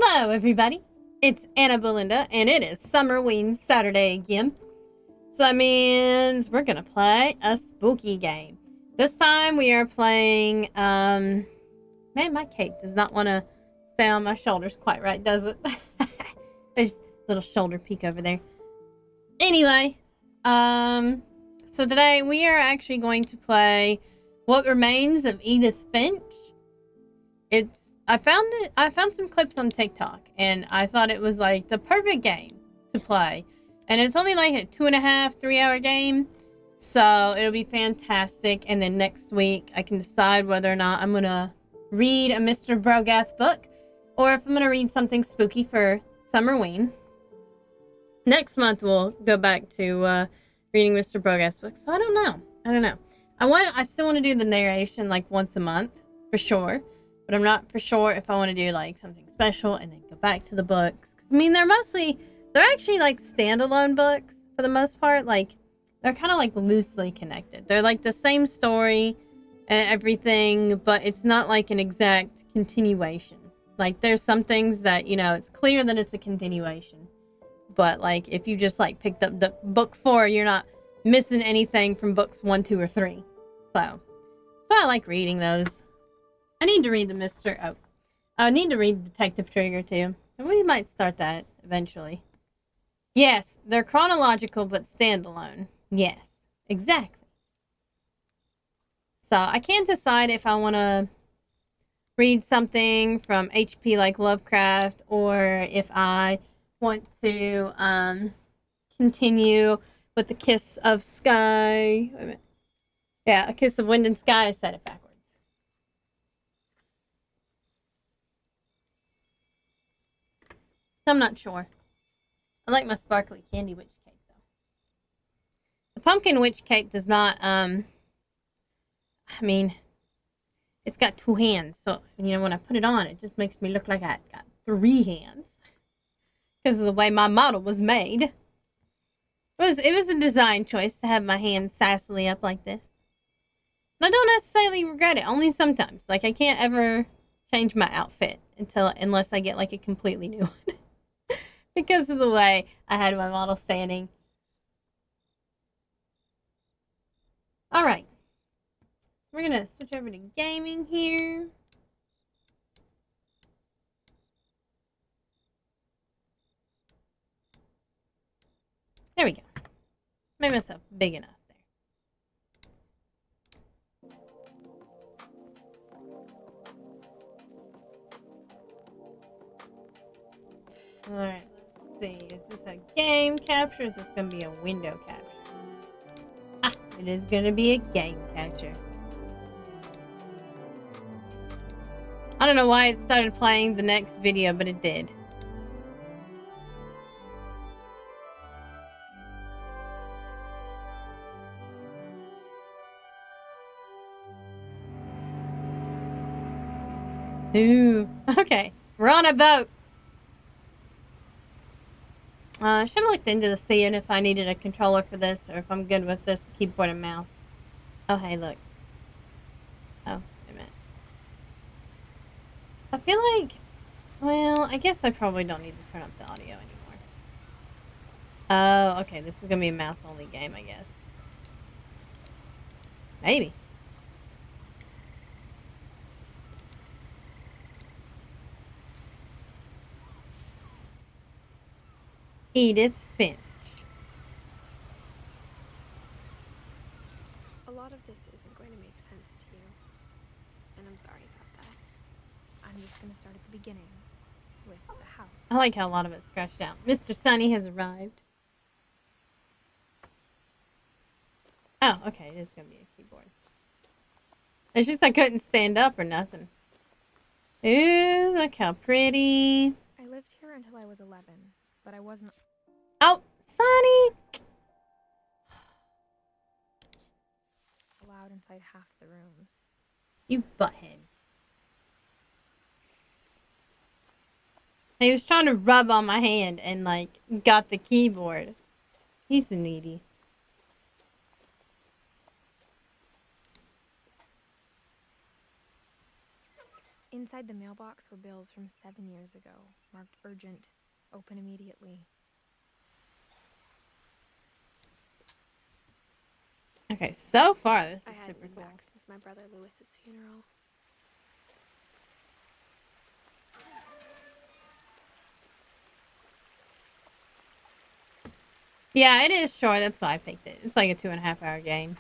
Hello, everybody. It's Anna Belinda, and it is Summerween Saturday again. So that means we're gonna play a spooky game. This time we are playing, man, my cape does not want to stay on my shoulders quite right, does it? There's a little shoulder peek over there. Anyway, so today we are actually going to play What Remains of Edith Finch. I found some clips on TikTok, and I thought it was like the perfect game to play. And it's only like a 2.5, 3 hour game. So it'll be fantastic. And then next week I can decide whether or not I'm gonna read a Mr. Brogath book, or if I'm gonna read something spooky for Summerween. Next month we'll go back to reading Mr. Brogath's book. So I don't know. I still want to do the narration like once a month for sure. But I'm not for sure if I want to do like something special and then go back to the books. I mean, they're actually like standalone books for the most part. Like, they're kind of like loosely connected. They're like the same story and everything, but it's not like an exact continuation. Like, there's some things that, you know, it's clear that it's a continuation. But like, if you just like picked up the book 4, you're not missing anything from books 1, 2, or 3. So I like reading those. I need to read I need to read Detective Trigger too. And we might start that eventually. Yes, they're chronological but standalone. Yes, exactly. So I can't decide if I want to read something from HP like Lovecraft, or if I want to continue with The Kiss of Sky. Wait a minute. Yeah, A Kiss of Wind and Sky. I said it backwards. I'm not sure. I like my sparkly candy witch cape though. The pumpkin witch cape does not, I mean, it's got 2 hands. So, you know, when I put it on, it just makes me look like I got 3 hands. Because of the way my model was made. It was a design choice to have my hands sassily up like this. And I don't necessarily regret it, only sometimes. Like, I can't ever change my outfit unless I get like a completely new one. Because of the way I had my model standing. Alright. We're going to switch over to gaming here. There we go. Made myself big enough there. Alright. See, is this a game capture, or is this going to be a window capture? Ah, it is going to be a game capture. I don't know why it started playing the next video, but it did. Ooh, okay. We're on a boat. I should have looked into the seeing if I needed a controller for this, or if I'm good with this keyboard and mouse. Oh, hey, look. Oh, wait a minute. I feel like, well, I guess I probably don't need to turn up the audio anymore. Oh, okay, this is gonna be a mouse-only game, I guess. Maybe. Edith Finch. A lot of this isn't going to make sense to you, and I'm sorry about that. I'm just going to start at the beginning, with the house. I like how a lot of it's scratched out. Mr. Sunny has arrived. Oh, okay, it is going to be a keyboard. It's just I couldn't stand up or nothing. Ooh, look how pretty. I lived here until I was 11, but I wasn't... Oh, Sunny! allowed inside half the rooms. You butthead. He was trying to rub on my hand and, like, got the keyboard. He's needy. Inside the mailbox were bills from 7 years ago, marked urgent, open immediately. Okay, so far this is super cool. Back since my brother Lewis's funeral. Yeah, it is short. That's why I picked it. It's like a 2.5-hour game.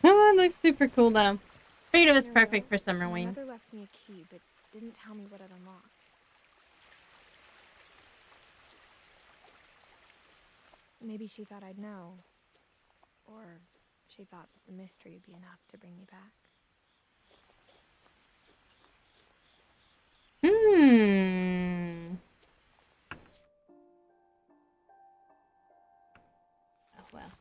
Oh, it looks super cool though. Freedom is perfect for Summerween. My mother left me a key, but didn't tell me what it unlocked. Maybe she thought I'd know. Or she thought that the mystery would be enough to bring me back. Oh, well.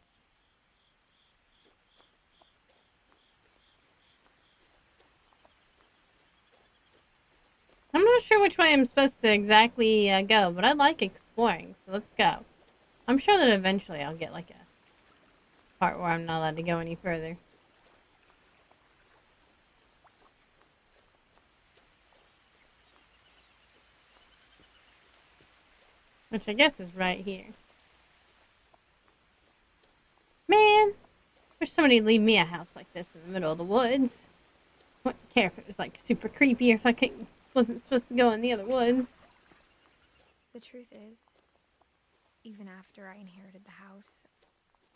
I'm not sure which way I'm supposed to exactly go, but I like exploring, so let's go. I'm sure that eventually I'll get like a part where I'm not allowed to go any further. Which I guess is right here. Man, wish somebody'd leave me a house like this in the middle of the woods. Wouldn't care if it was like super creepy or if I wasn't supposed to go in the other woods. The truth is, even after I inherited the house,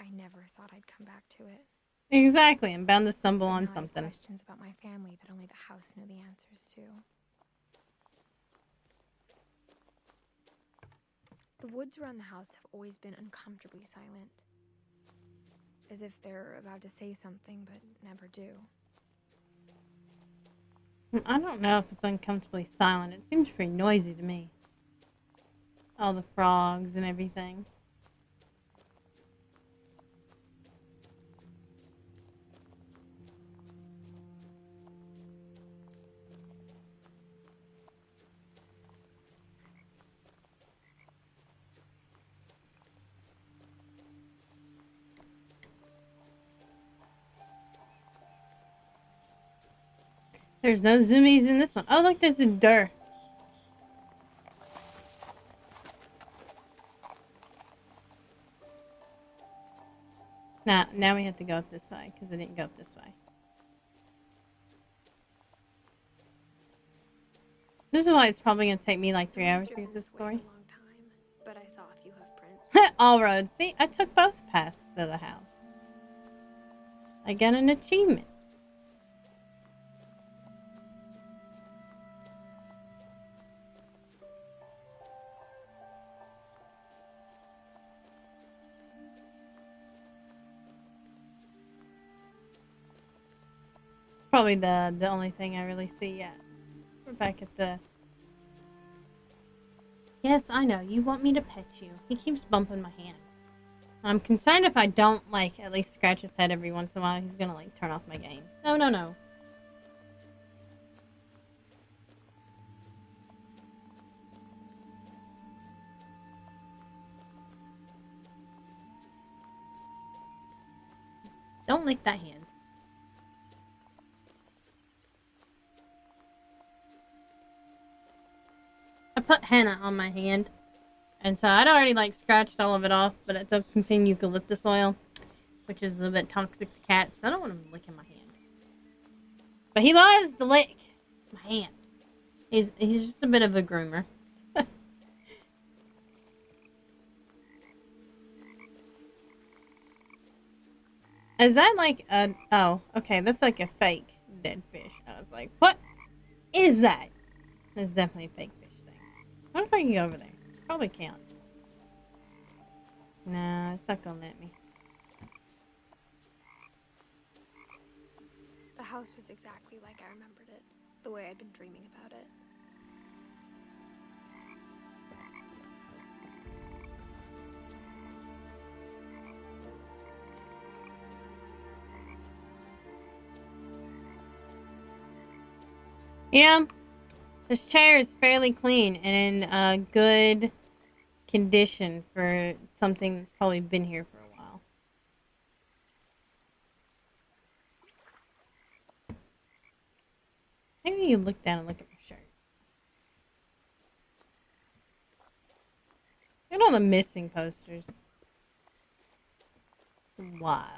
I never thought I'd come back to it. Exactly, I'm bound to stumble on something. I had questions about my family that only the house knew the answers to. The woods around the house have always been uncomfortably silent. As if they're about to say something, but never do. I don't know if it's uncomfortably silent. It seems pretty noisy to me. All the frogs and everything. There's no zoomies in this one. Oh, look, there's a door. Now we have to go up this way, because I didn't go up this way. This is why it's probably going to take me like 3 hours to get this story. Long time, but I saw a few hoofprints. All roads. See, I took both paths to the house. I got an achievement. Probably the only thing I really see yet. We're back at the... Yes, I know. You want me to pet you. He keeps bumping my hand. I'm concerned if I don't, like, at least scratch his head every once in a while, he's gonna, like, turn off my game. No, no, no. Don't lick that hand. I put henna on my hand. And so I'd already like scratched all of it off, but it does contain eucalyptus oil, which is a little bit toxic to cats. So I don't want him licking my hand. But he loves to lick my hand. He's just a bit of a groomer. Is that like a... Oh, okay, that's like a fake dead fish. I was like, what is that? That's definitely a fake fish thing. I wonder if I can go over there. Probably can't. No, it's not gonna let me. The house was exactly like I remembered it, the way I'd been dreaming about it. You know, this chair is fairly clean and in good condition for something that's probably been here for a while. Maybe Maybe you look down and look at your shirt. Look at all the missing posters. Wild.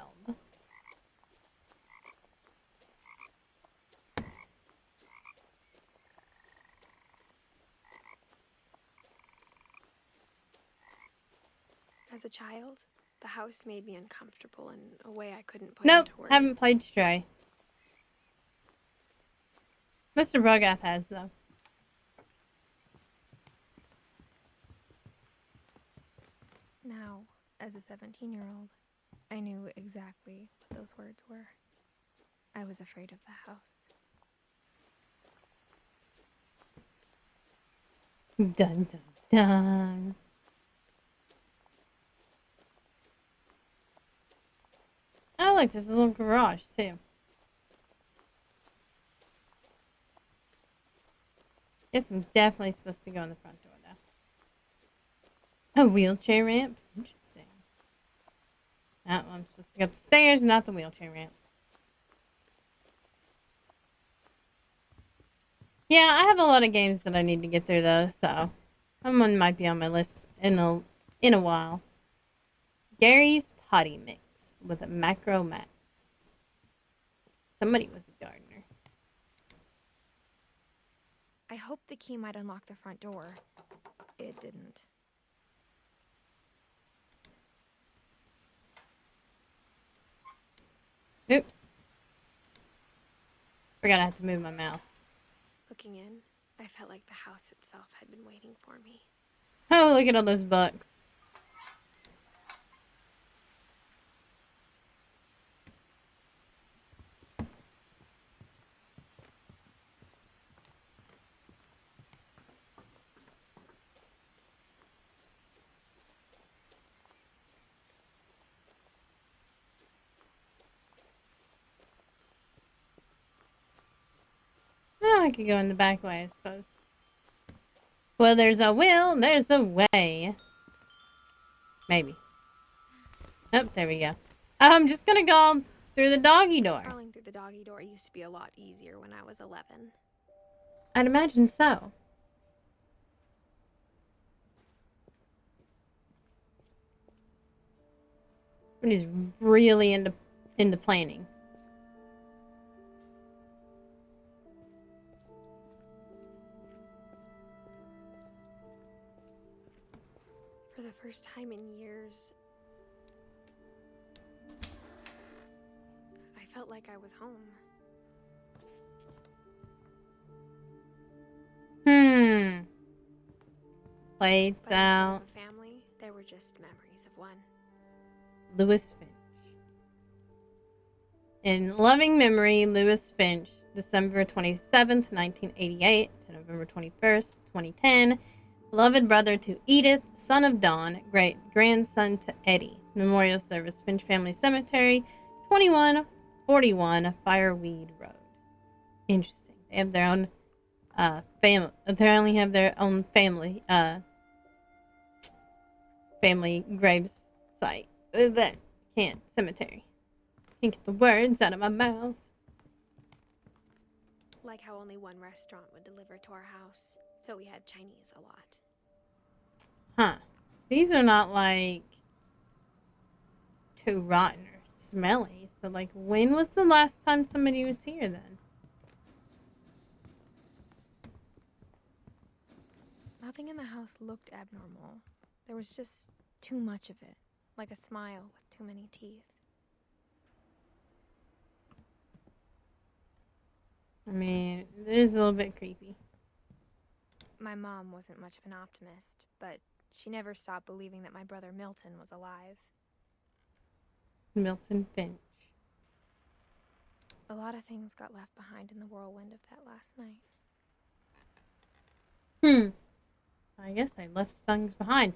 As a child, the house made me uncomfortable in a way I couldn't put Nope, into words. haven't played Stray. Mr. Bogath has, though. Now, as a 17-year-old, I knew exactly what those words were. I was afraid of the house. Dun dun dun. Oh, look, there's a little garage, too. Guess I'm definitely supposed to go in the front door, though. A wheelchair ramp? Interesting. Oh, I'm supposed to go up the stairs, not the wheelchair ramp. Yeah, I have a lot of games that I need to get through, though, so... Someone might be on my list in a while. Gary's Potty Mix with a Macro Max. Somebody was a gardener. I hoped the key might unlock the front door. It didn't. Oops. Forgot I had to move my mouse. Looking in, I felt like the house itself had been waiting for me. Oh, look at all those books. Oh, I could go in the back way, I suppose. Well, there's a will, there's a way. Maybe. Oh, there we go. I'm just gonna go through the doggy door. Crawling through the doggy door used to be a lot easier when I was 11. I'd imagine so. Somebody's really into planning. For the first time in years, I felt like I was home. Plates But out. instead of a family, there were just memories of one. Lewis Finch. In loving memory, Lewis Finch, December 27th, 1988 to November 21st, 2010. Beloved brother to Edith, son of Dawn, great grandson to Eddie. Memorial service, Finch Family Cemetery, 2141 Fireweed Road. Interesting. They have their own family. They only have their own family graves site. That can't cemetery. Can't get the words out of my mouth. Like how only one restaurant would deliver to our house, so we had Chinese a lot. Huh. These are not like too rotten or smelly. So like, when was the last time somebody was here then? Nothing in the house looked abnormal. There was just too much of it, like a smile with too many teeth. I mean, it is a little bit creepy. My mom wasn't much of an optimist, but she never stopped believing that my brother Milton was alive. Milton Finch. A lot of things got left behind in the whirlwind of that last night. I guess I left things behind.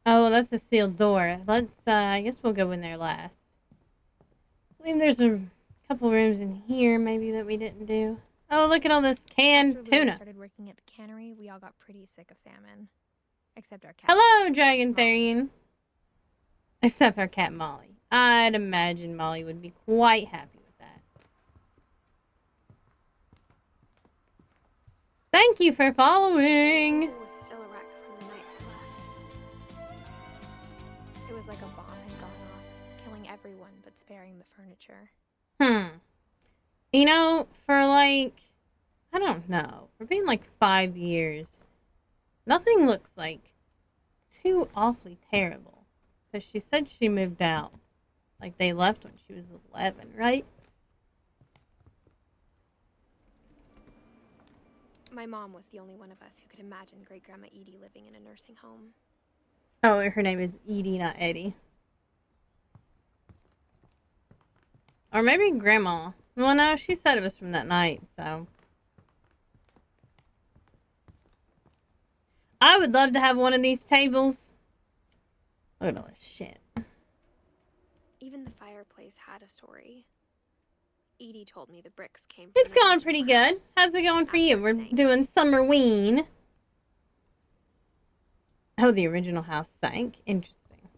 Oh, well, that's a sealed door. Let's, I guess we'll go in there last. I believe there's a couple rooms in here, maybe, that we didn't do. Oh, look at all this canned After tuna. Louis started working at the cannery, we all got pretty sick of salmon. Except our cat. Hello, Dragon Therian. Except our cat, Molly. I'd imagine Molly would be quite happy with that. Thank you for following. It was still a wreck from the night I left. It was like a bomb had gone off, killing everyone but sparing the furniture. You know, for like, I don't know, for being like 5 years, nothing looks like too awfully terrible. Because she said she moved out. Like they left when she was 11, right? My mom was the only one of us who could imagine Great-Grandma Edie living in a nursing home. Oh, her name is Edie, not Eddie. Or maybe Grandma. Well, no, she said it was from that night, so. I would love to have one of these tables. Look at all this shit. Even the fireplace had a story. Edie told me the bricks came from It's the going pretty good. house. How's it going for you? We're sank. doing SUMMERWEEN. Oh, the original house sank. Interesting.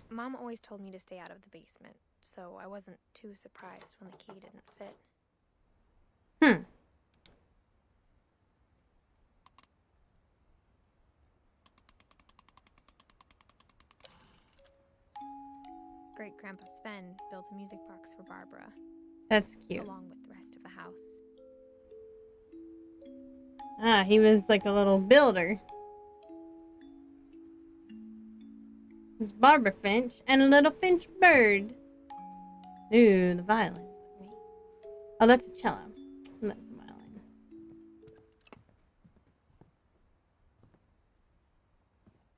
Mom always told me to stay out of the basement, so I wasn't too surprised when the key didn't fit. Great-Grandpa Sven built a music box for Barbara. That's cute. Along with the rest of the house. Ah, he was like a little builder. There's Barbara Finch and a little Finch bird. Ooh, the violins. Oh, that's a cello. And that's a violin.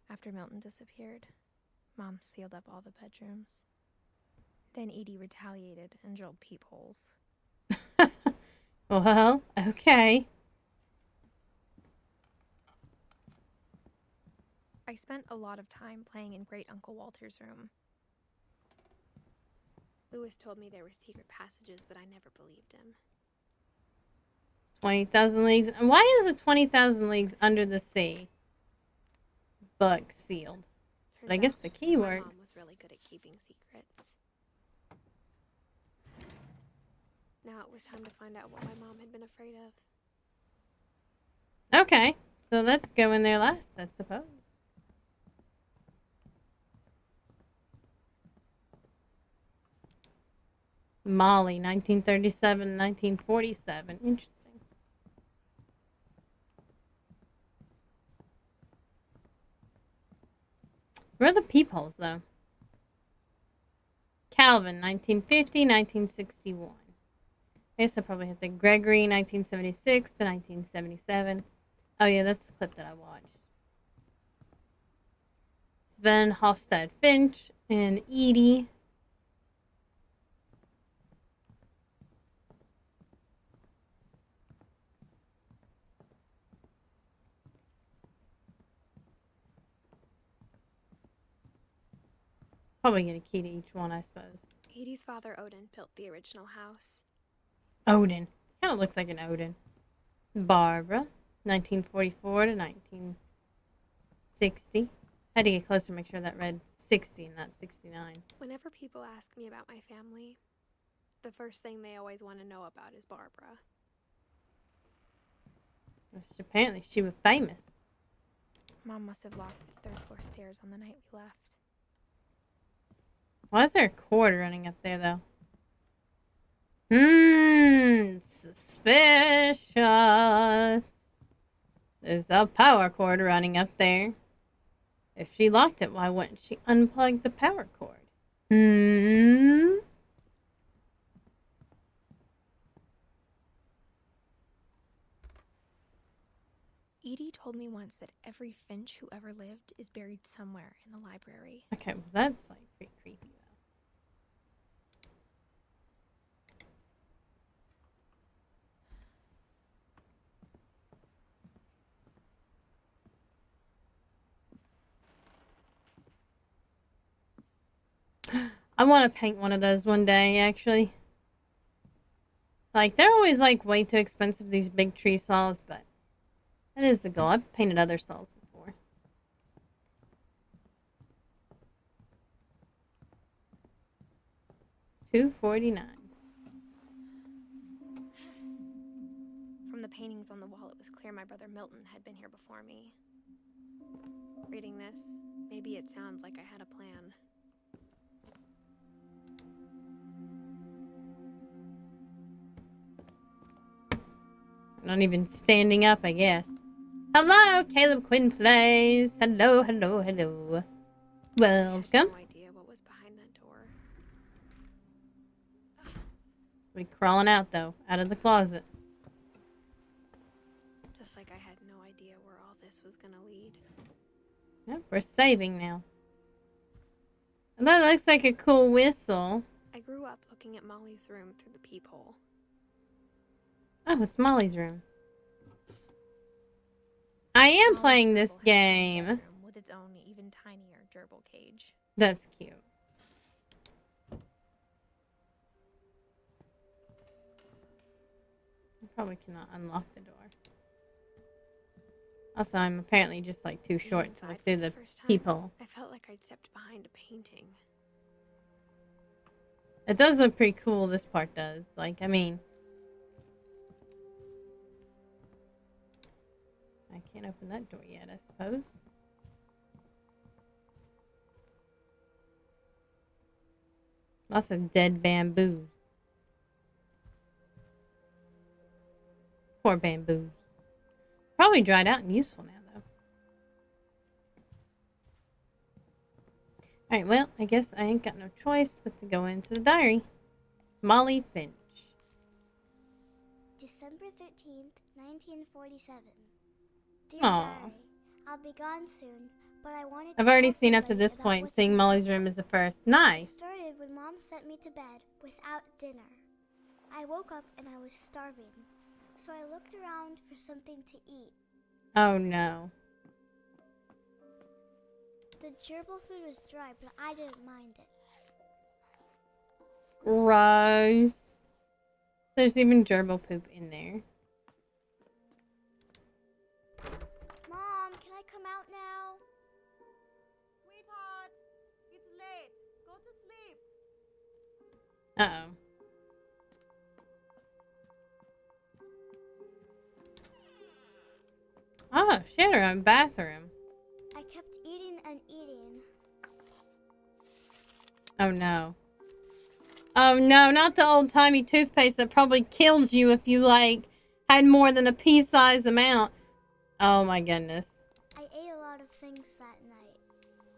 After Milton disappeared, Mom sealed up all the bedrooms. Then Edie retaliated and drilled peepholes. Well, okay. I spent a lot of time playing in Great Uncle Walter's room. Lewis told me there were secret passages, but I never believed him. 20,000 Leagues. And why is the 20,000 Leagues Under the Sea book sealed? But I guess the key works. My mom was really good at keeping secrets. Now it was time to find out what my mom had been afraid of. Okay, so let's go in there last, I suppose. Molly, 1937, 1947. Interesting. Where are the peepholes, though? Calvin, 1950, 1961. I guess I probably hit the Gregory, 1976 to 1977. Oh, yeah, that's the clip that I watched. Sven Hofstad Finch and Edie. Probably get a key to each one, I suppose. Edie's father, Odin, built the original house. Odin. Kind of looks like an Odin. Barbara, 1944 to 1960. Had to get closer to make sure that read 60, not 69. Whenever people ask me about my family, the first thing they always want to know about is Barbara. Apparently she was famous. Mom must have locked the third floor stairs on the night we left. Why is there a cord running up there, though? Suspicious. There's a power cord running up there. If she locked it, why wouldn't she unplug the power cord? Edie told me once that every Finch who ever lived is buried somewhere in the library. Okay, well that's like pretty creepy, though. I want to paint one of those one day, actually. Like, they're always, like, way too expensive, these big tree saws, but that is the goal. I've painted other saws before. 249. From the paintings on the wall, it was clear my brother Milton had been here before me. Reading this, maybe it sounds like I had a plan. Not even standing up, I guess. Hello, Caleb Quinn Plays. Hello, hello, hello. Welcome. I had no idea what was behind that door. We're crawling out, though. Out of the closet. Just like I had no idea where all this was gonna lead. Yep, we're saving now. And that looks like a cool whistle. I grew up looking at Molly's room through the peephole. Oh, it's Molly's room. I am Molly's playing this table had its own game. bedroom with its own even tinier gerbil cage. That's cute. I probably cannot unlock the door. Also, I'm apparently just like too short to look through the peephole. I felt like I'd stepped behind a painting. It does look pretty cool, this part does. Like, I mean... I can't open that door yet, I suppose. Lots of dead bamboos. Poor bamboos. Probably dried out and useful now, though. Alright, well, I guess I ain't got no choice but to go into the diary. Molly Finch. December 13th, 1947. Dear Aw. Diary, I'll be gone soon, but I wanted to I've already tell seen up to somebody this about point, what's seeing in Molly's my room room. is the first. It Nice! started when Mom sent me to bed without dinner. I woke up and I was starving, so I looked around for something to eat. Oh no. The gerbil food was dry, but I didn't mind it. Gross. There's even gerbil poop in there. Mom, can I come out now? Sweetheart, it's late. Go to sleep. Uh-oh. Oh, she had her own bathroom. I kept eating and eating. Oh no. Oh no, not the old-timey toothpaste that probably kills you if you, like, had more than a pea-sized amount. Oh my goodness. I ate a lot of things that night.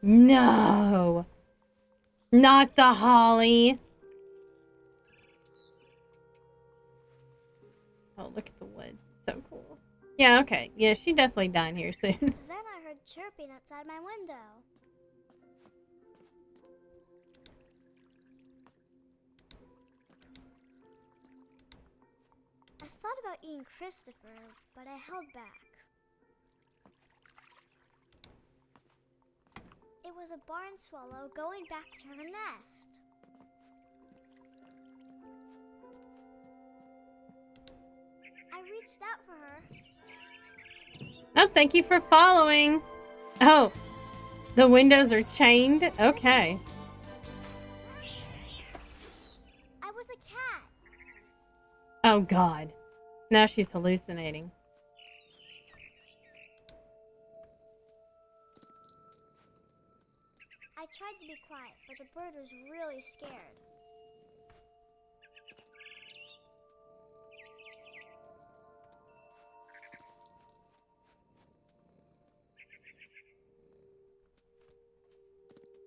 No. Not the holly. Oh, look at the woods. It's so cool. Yeah, okay. Yeah, she definitely died here soon. Then I heard chirping outside my window. I thought about eating Christopher, but I held back. It was a barn swallow going back to her nest. I reached out for her. Oh, thank you for following. Oh, the windows are chained? Okay. I was a cat. Oh, God. Now she's hallucinating. I tried to be quiet, but the bird was really scared.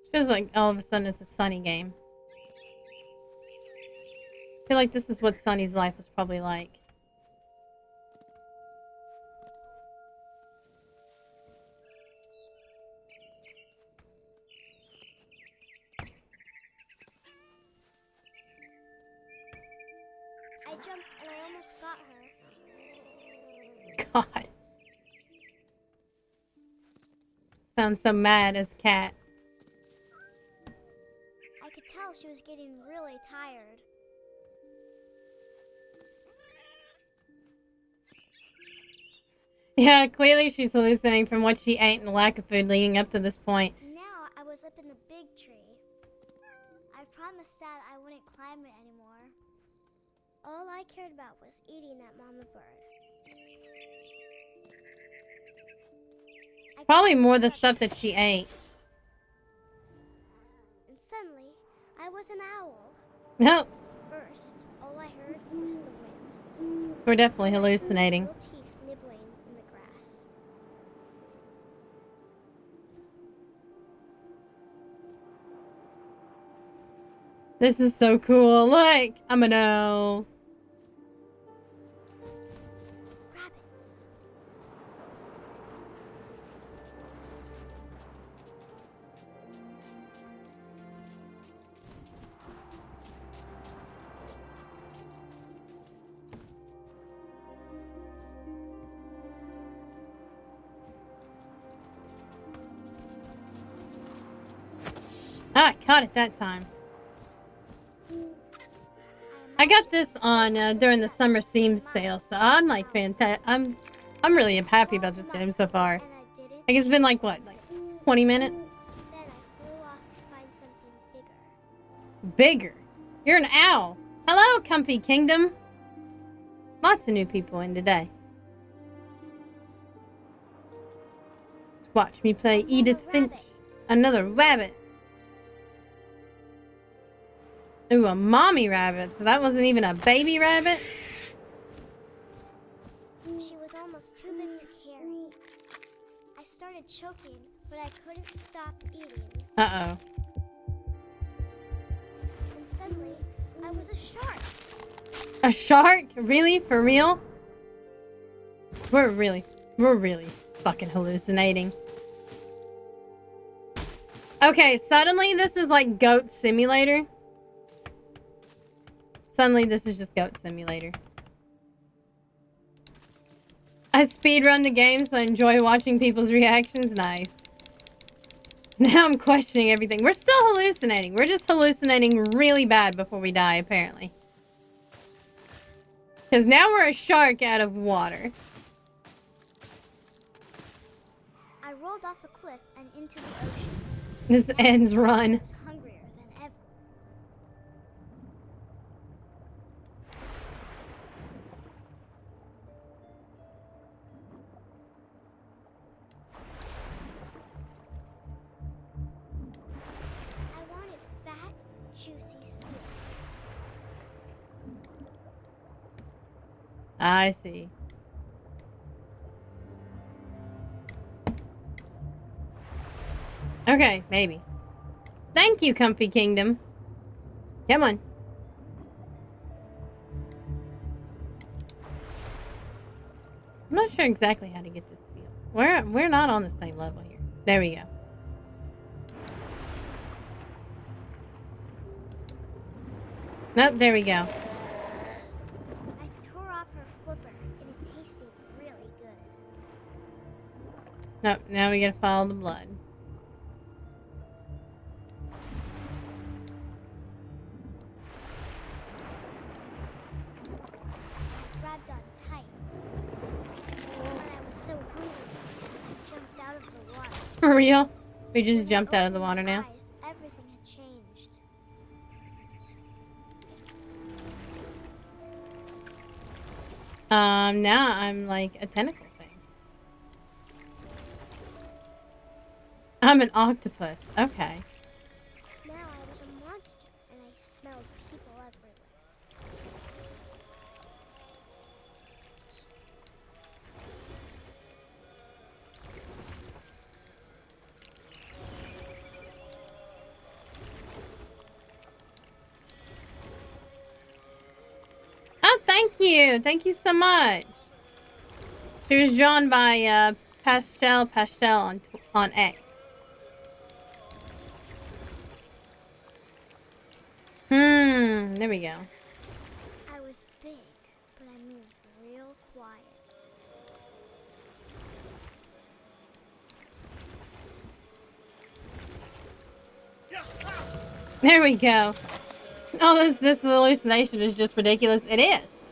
It feels like all of a sudden it's a Sunny game. I feel like this is what Sunny's life was probably like. I jumped and I almost got her. God. Sounds so mad as a cat. I could tell she was getting really tired. Yeah, clearly she's hallucinating from what she ate and the lack of food leading up to this point. Now I was up in the big tree. I promised Mama said I wouldn't climb it anymore. All I cared about was eating that mama bird. Probably more the stuff that she ate. And suddenly, I was an owl. No, First, all I heard was the wind. we're definitely hallucinating. Little teeth nibbling in the grass. This is so cool. Look, I'm an owl. Rabbits. Ah, I caught it that time. I got this on during the summer Steam sale, so I'm like fantastic. I'm really happy about this game so far. And I didn't. Like it's been like what, like 20 minutes? Then I flew off to find something bigger. Bigger. You're an owl. Hello, Comfy Kingdom. Lots of new people in today. Watch me play Edith Finch. Another rabbit. Ooh, a mommy rabbit. So that wasn't even a baby rabbit? She was almost too big to carry. I started choking, but I couldn't stop eating. Uh-oh. And suddenly, I was a shark. A shark? Really? For real? We're really fucking hallucinating. Okay, suddenly this is like Goat Simulator. Suddenly this is just Goat Simulator. I speedrun the game, so I enjoy watching people's reactions. Nice. Now I'm questioning everything. We're still hallucinating. We're just hallucinating really bad before we die, apparently. Because now we're a shark out of water. I rolled off a cliff and into the ocean. This ends run. I was hungrier than ever. I wanted fat, juicy seals. I see. Okay, maybe. Thank you, Comfy Kingdom. Come on. I'm not sure exactly how to get this seal. We're not on the same level here. There we go. Nope, there we go. I tore off her flipper, and it tasted really good. Nope, now we gotta follow the blood. Grabbed on tight. When I was so hungry, I jumped out of the water. For real? We just When I jumped out of the opened water my now? eyes, everything had changed. Now I'm like a tentacle thing. I'm an octopus. Okay. Now I was a monster, and I smelled people everywhere. Oh, thank you. Thank you so much. She was drawn by Pastel on X. There we go. I was big, but I moved real quiet. There we go. Oh, this hallucination is just ridiculous. It is.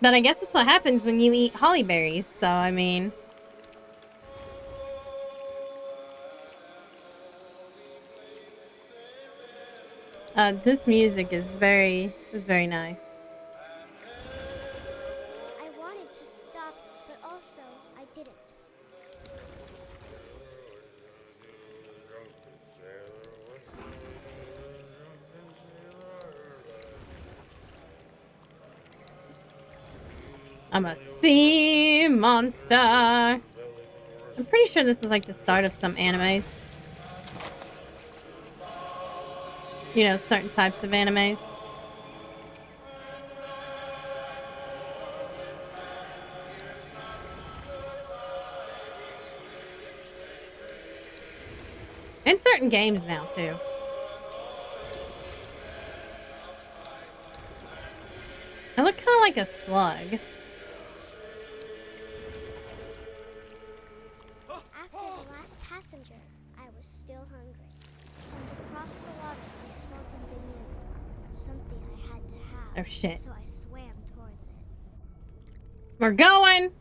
But I guess that's what happens when you eat holly berries, so I mean... This music is very nice. I wanted to stop, but also I didn't. I'm a sea monster. I'm pretty sure this is like the start of some animes. You know, certain types of animes. And certain games now, too. I look kind of like a slug. After the last passenger, I was still hungry. And across the water, I smelled something new. Something I had to have. Oh, shit. So I swam towards it. We're going!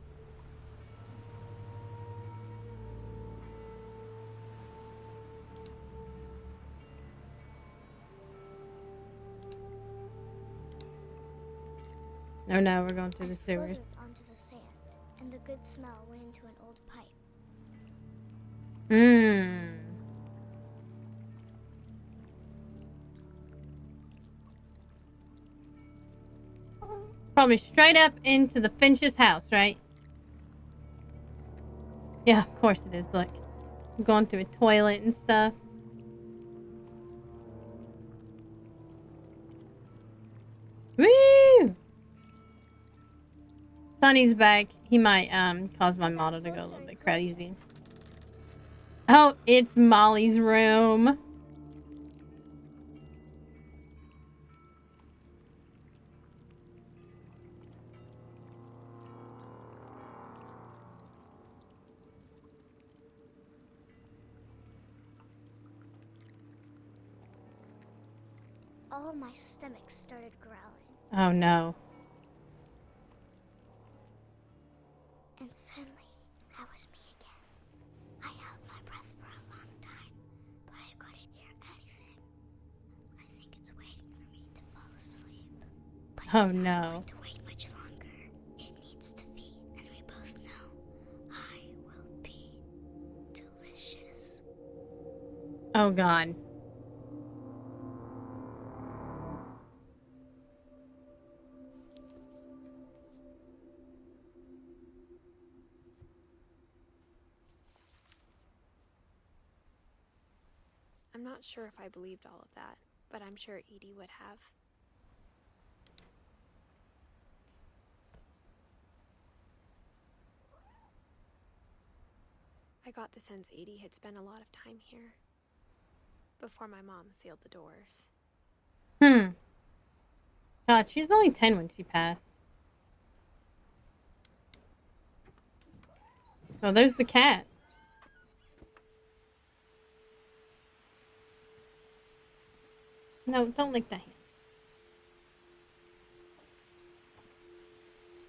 Oh no, we're going through the sewers. I slithered onto the sand, and the good smell went into an old pipe. Probably straight up into the Finch's house, right? Yeah, of course it is. Look. I'm going through a toilet and stuff. Woo! Sonny's back. He might cause my model to go a little bit crazy. Oh, it's Molly's room. All of my stomach started growling. Oh no. And suddenly, I was me again. I held my breath for a long time, but I couldn't hear anything. I think it's waiting for me to fall asleep. But Oh it's not no. going to wait much longer. It needs to feed, and we both know I will be delicious. Oh god. I'm not sure if I believed all of that, but I'm sure Edie would have. I got the sense Edie had spent a lot of time here before my mom sealed the doors. God, she was only 10 when she passed. Oh, there's the cat. No, don't lick that hand.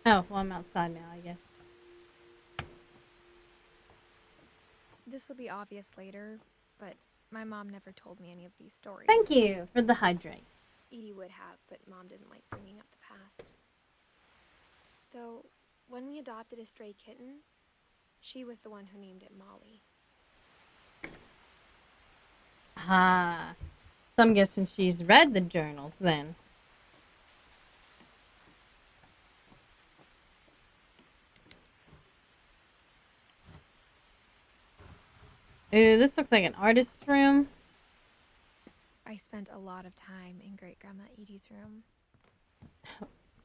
Oh, well, I'm outside now, I guess. This will be obvious later, but my mom never told me any of these stories. Thank you for the hydrate. Edie would have, but Mom didn't like bringing up the past. Though, when we adopted a stray kitten, she was the one who named it Molly. Ah. So I'm guessing she's read the journals then. Ooh, this looks like an artist's room. I spent a lot of time in Great-Grandma Edie's room.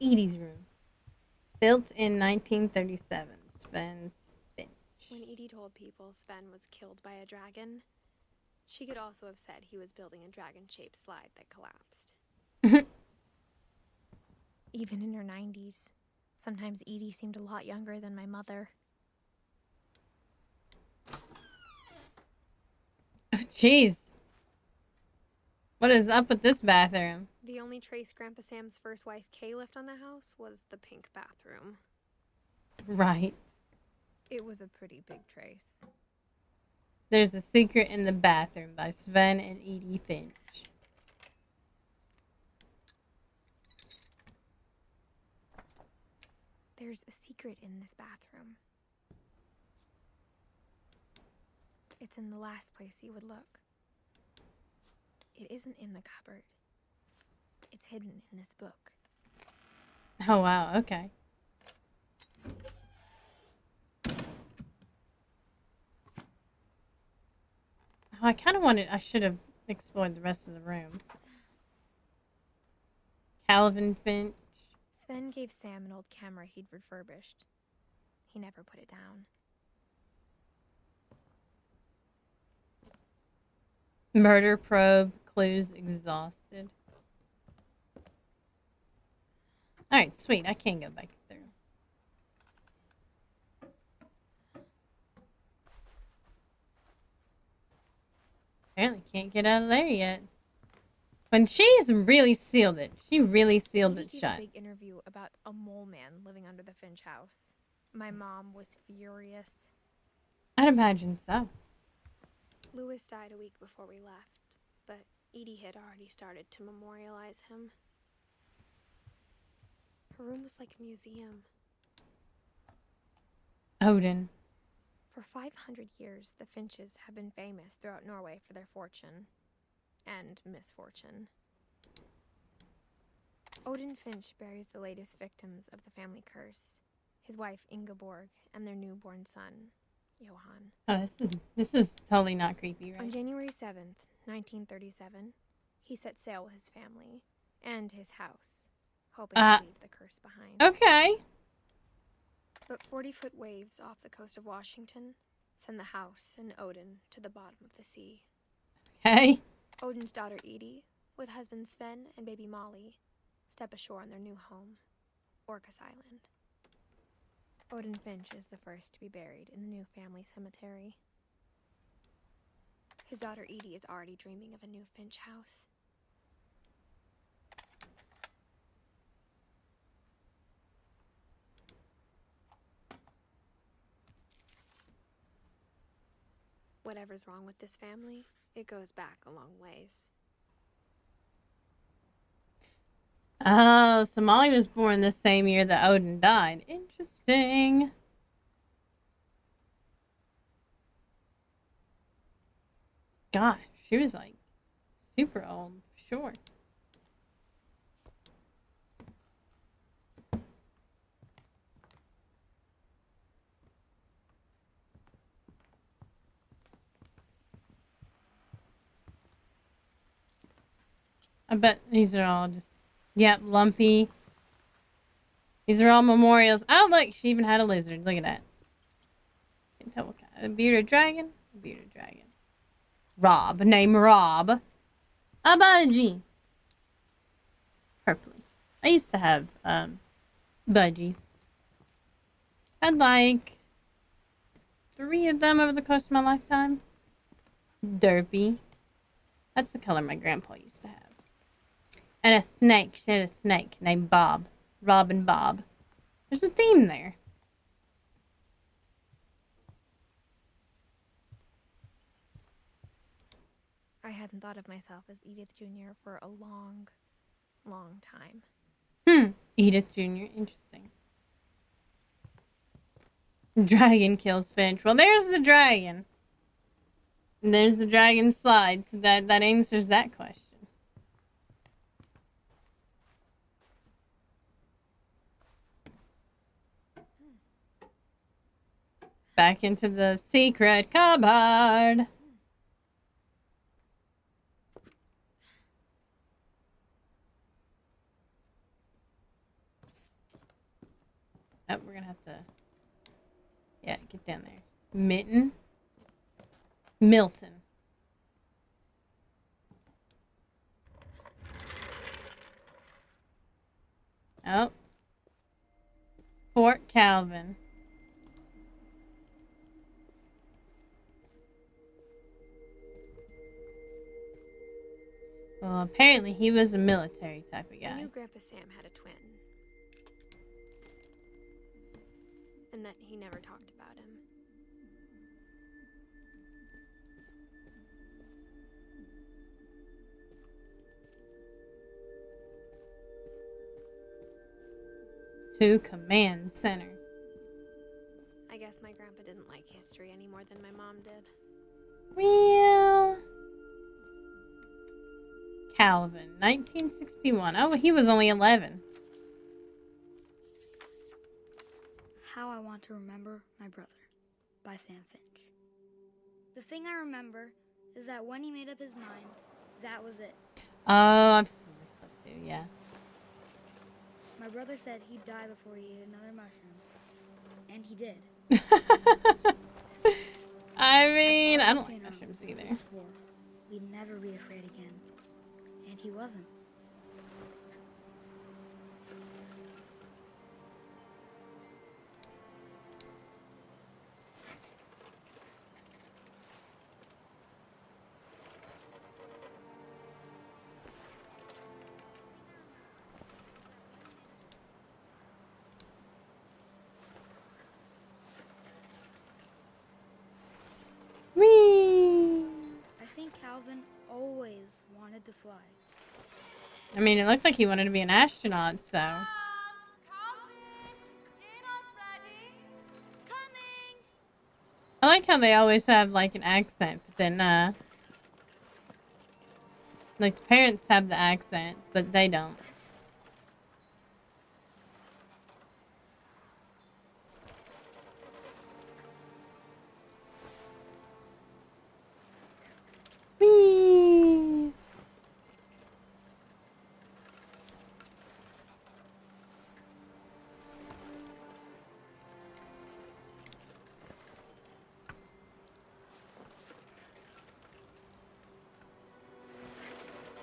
Edie's room. Built in 1937. Sven's Finch. When Edie told people Sven was killed by a dragon, she could also have said he was building a dragon-shaped slide that collapsed. Even in her 90s, sometimes Edie seemed a lot younger than my mother. Oh, jeez. What is up with this bathroom? The only trace Grandpa Sam's first wife Kay left on the house was the pink bathroom. Right. It was a pretty big trace. There's a Secret in the Bathroom by Sven and Edie Finch. There's a secret in this bathroom. It's in the last place you would look. It isn't in the cupboard. It's hidden in this book. Oh, wow. Okay. Oh, I kind of wanted... I should have explored the rest of the room. Calvin Finch. Sven gave Sam an old camera he'd refurbished. He never put it down. Murder probe. Clues exhausted. Alright, sweet. I can go back through. Apparently can't get out of there yet. When she's really sealed it. She really sealed it He gave shut. a big interview about a mole man living under the Finch house. My mom was furious. I'd imagine so. Lewis died a week before we left, but Edie had already started to memorialize him. Her room was like a museum. Odin. For 500 years, the Finches have been famous throughout Norway for their fortune and misfortune. Odin Finch buries the latest victims of the family curse, his wife Ingeborg and their newborn son, Johan. Oh, this is totally not creepy, right? On January 7th, 1937, he set sail with his family and his house, hoping to leave the curse behind. Okay. But 40-foot waves off the coast of Washington send the house and Odin to the bottom of the sea. Okay. Odin's daughter Edith, with husband Sven and baby Molly, step ashore on their new home, Orcas Island. Odin Finch is the first to be buried in the new family cemetery. His daughter Edie is already dreaming of a new Finch house. Whatever's wrong with this family, it goes back a long ways. Oh, so Molly was born the same year that Odin died. Interesting. Gosh, she was like super old, sure. I bet these are all just, yep, lumpy. These are all memorials. Oh, look, she even had a lizard. Look at that. Can't tell what kind. A bearded dragon? A bearded dragon. Rob. Name Rob. A budgie. Purpley. I used to have, budgies. Had like 3 of them over the course of my lifetime. Derpy. That's the color my grandpa used to have. And a snake. She had a snake named Bob. Robin Bob. There's a theme there. I hadn't thought of myself as Edith Jr. for a long, long time. Edith Jr. Interesting. Dragon kills Finch. Well, there's the dragon. And there's the dragon slide. So that answers that question. Back into the secret cupboard. Oh, we're gonna have to... Yeah, get down there. Mitten. Milton. Oh. Fort Calvin. Well, apparently he was a military type of I guy. knew Grandpa Sam had a twin. And that he never talked about him. to Command Center. I guess my grandpa didn't like history any more than my mom did. Well, Calvin, 1961. Oh, he was only 11. How I Want to Remember My Brother by Sam Finch. The thing I remember is that when he made up his mind, that was it. Oh, I've seen this clip too, yeah. My brother said he'd die before he ate another mushroom. And he did. I mean, I don't like mushrooms either. He swore we'd never be afraid again. And he wasn't. Whee! I think Calvin always wanted to fly. I mean, it looked like he wanted to be an astronaut, so. Calvin, dinner's ready. Coming. I like how they always have, like, an accent, but then, like, the parents have the accent, but they don't. Whee!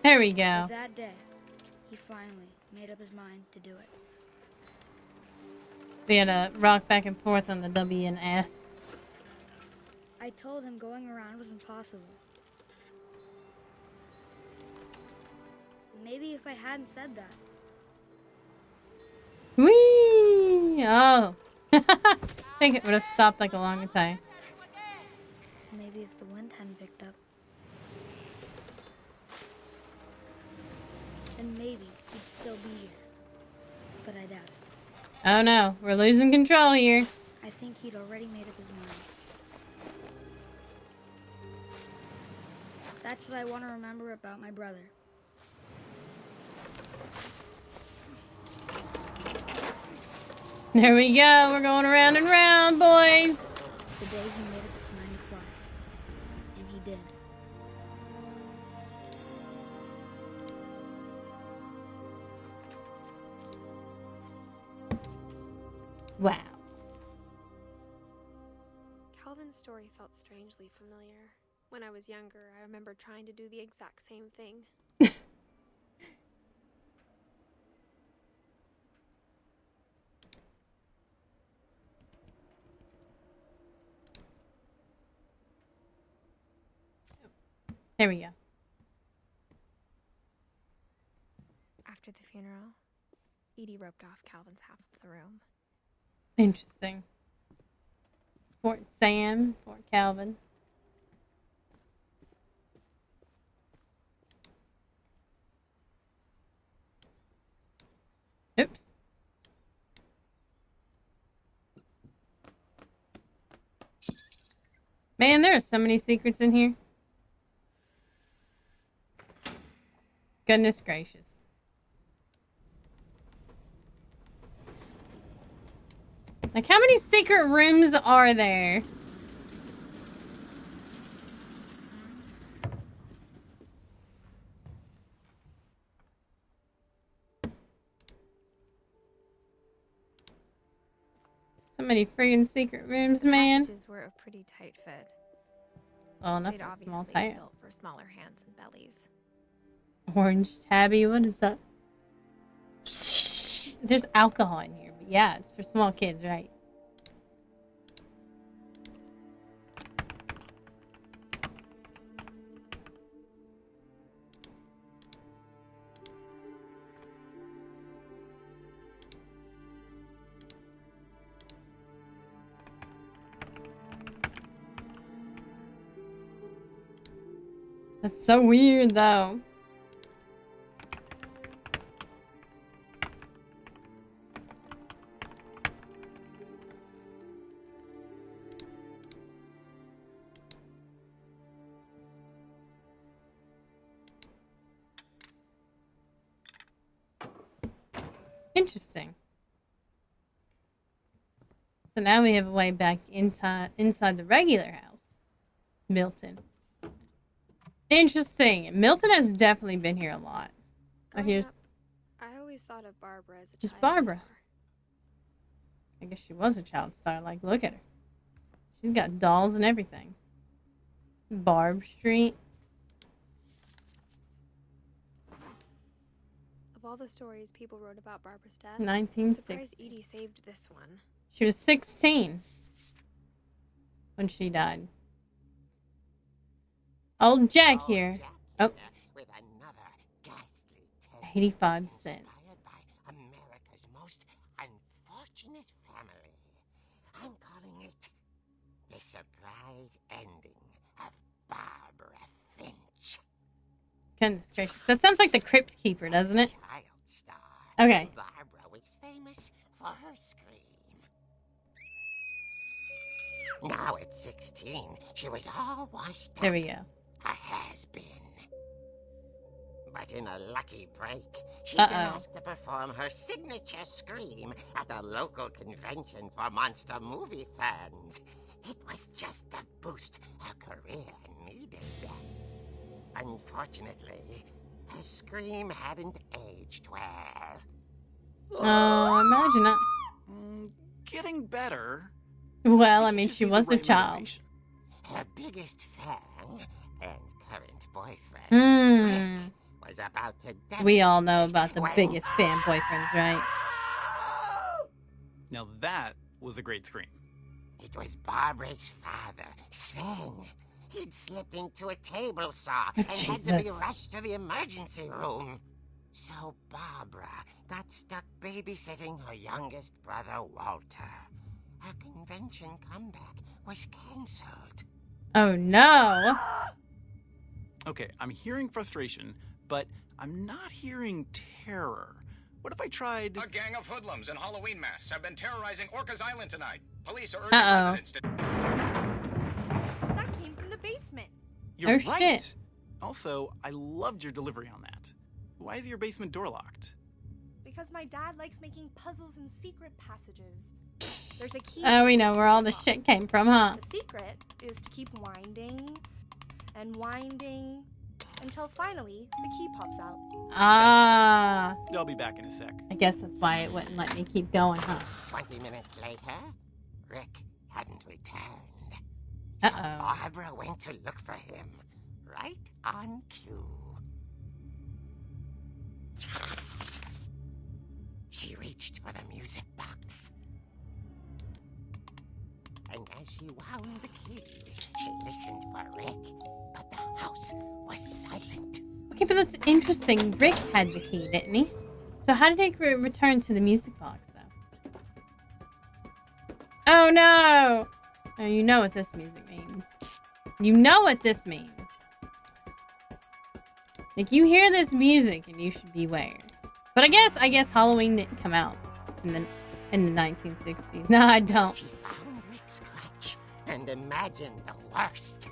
There we go. But that day, he finally made up his mind to do it. We had to rock back and forth on the W and S. I told him going around was impossible. Maybe if I hadn't said that. Whee! Oh. I think it would have stopped like a long time. Maybe if the wind hadn't picked up. Then maybe he'd still be here. But I doubt it. Oh no, we're losing control here. I think he'd already made up his mind. That's what I want to remember about my brother. There we go. We're going around and round, boys. The day he made up his mind to fly. And he did. Wow. Calvin's story felt strangely familiar. When I was younger, I remember trying to do the exact same thing. There we go. After the funeral, Edie roped off Calvin's half of the room. Interesting. Fort Sam, Fort Calvin. Oops. Man, there are so many secrets in here. Goodness gracious. Like, how many secret rooms are there? So many friggin' secret rooms, man. Passages were a pretty tight fit. Oh, enough They'd for a obviously small been tight. built for smaller hands and bellies. Orange tabby, what is that? There's alcohol in here, but yeah, it's for small kids, right? That's so weird, though. Interesting. So now we have a way back inside the regular house. Milton. Interesting. Milton has definitely been here a lot. Oh, Growing here's... up, I always thought of Barbara as a Just child Barbara. star. I guess she was a child star. Like, look at her. She's got dolls and everything. Barb Street. Of all the stories people wrote about Barbara's death, I'm 1960. surprised Edie saved this one. She was 16 when she died. Old Jack here. Oh. With another ghastly tale 85 cents. inspired by America's most unfortunate family. I'm calling it The Surprise Ending of Barbara Finch. Goodness gracious. That sounds like the Crypt Keeper, doesn't it? Child star. Okay. Barbara was famous for her scream. Now at 16, she was all washed up. There we go. A has-been. But in a lucky break, she'd been asked to perform her signature scream at a local convention for monster movie fans. It was just the boost her career needed. Unfortunately, her scream hadn't aged well. Oh, imagine that. Getting better. Well, I You mean, just she need was the a right child. motivation. Her biggest fan and current boyfriend, Hmm. Rick, was about to We all know demonstrate about the when- biggest fan boyfriends, right? Now that was a great scream. It was Barbara's father, Sven. He'd slipped into a table saw and had to be Jesus. rushed to the emergency room. So Barbara got stuck babysitting her youngest brother, Walter. Her convention comeback was cancelled. Oh, no. Okay, I'm hearing frustration, but I'm not hearing terror. What if I tried... A gang of hoodlums in Halloween masks have been terrorizing Orcas Island tonight. Police are urging Uh-oh. residents to... That came from the basement. You're Oh, right! shit. Also, I loved your delivery on that. Why is your basement door locked? Because my dad likes making puzzles and secret passages. There's a key. Oh, we know where all the box. shit came from, huh? The secret is to keep winding and winding until finally the key pops out. Ah. I'll be back in a sec. I guess that's why it wouldn't let me keep going, huh? 20 minutes later, Rick hadn't returned. So Uh-oh. Barbara went to look for him, right on cue. She reached for the music box. And as she wound the key, she listened for Rick, but the house was silent. Okay, but that's interesting. Rick had the key, didn't he? So how did he return to the music box, though? Oh, no! Oh, you know what this music means. You know what this means. Like, you hear this music and you should beware. But I guess Halloween didn't come out in the 1960s. No, I don't. She found Rick's crutch and imagined the worst.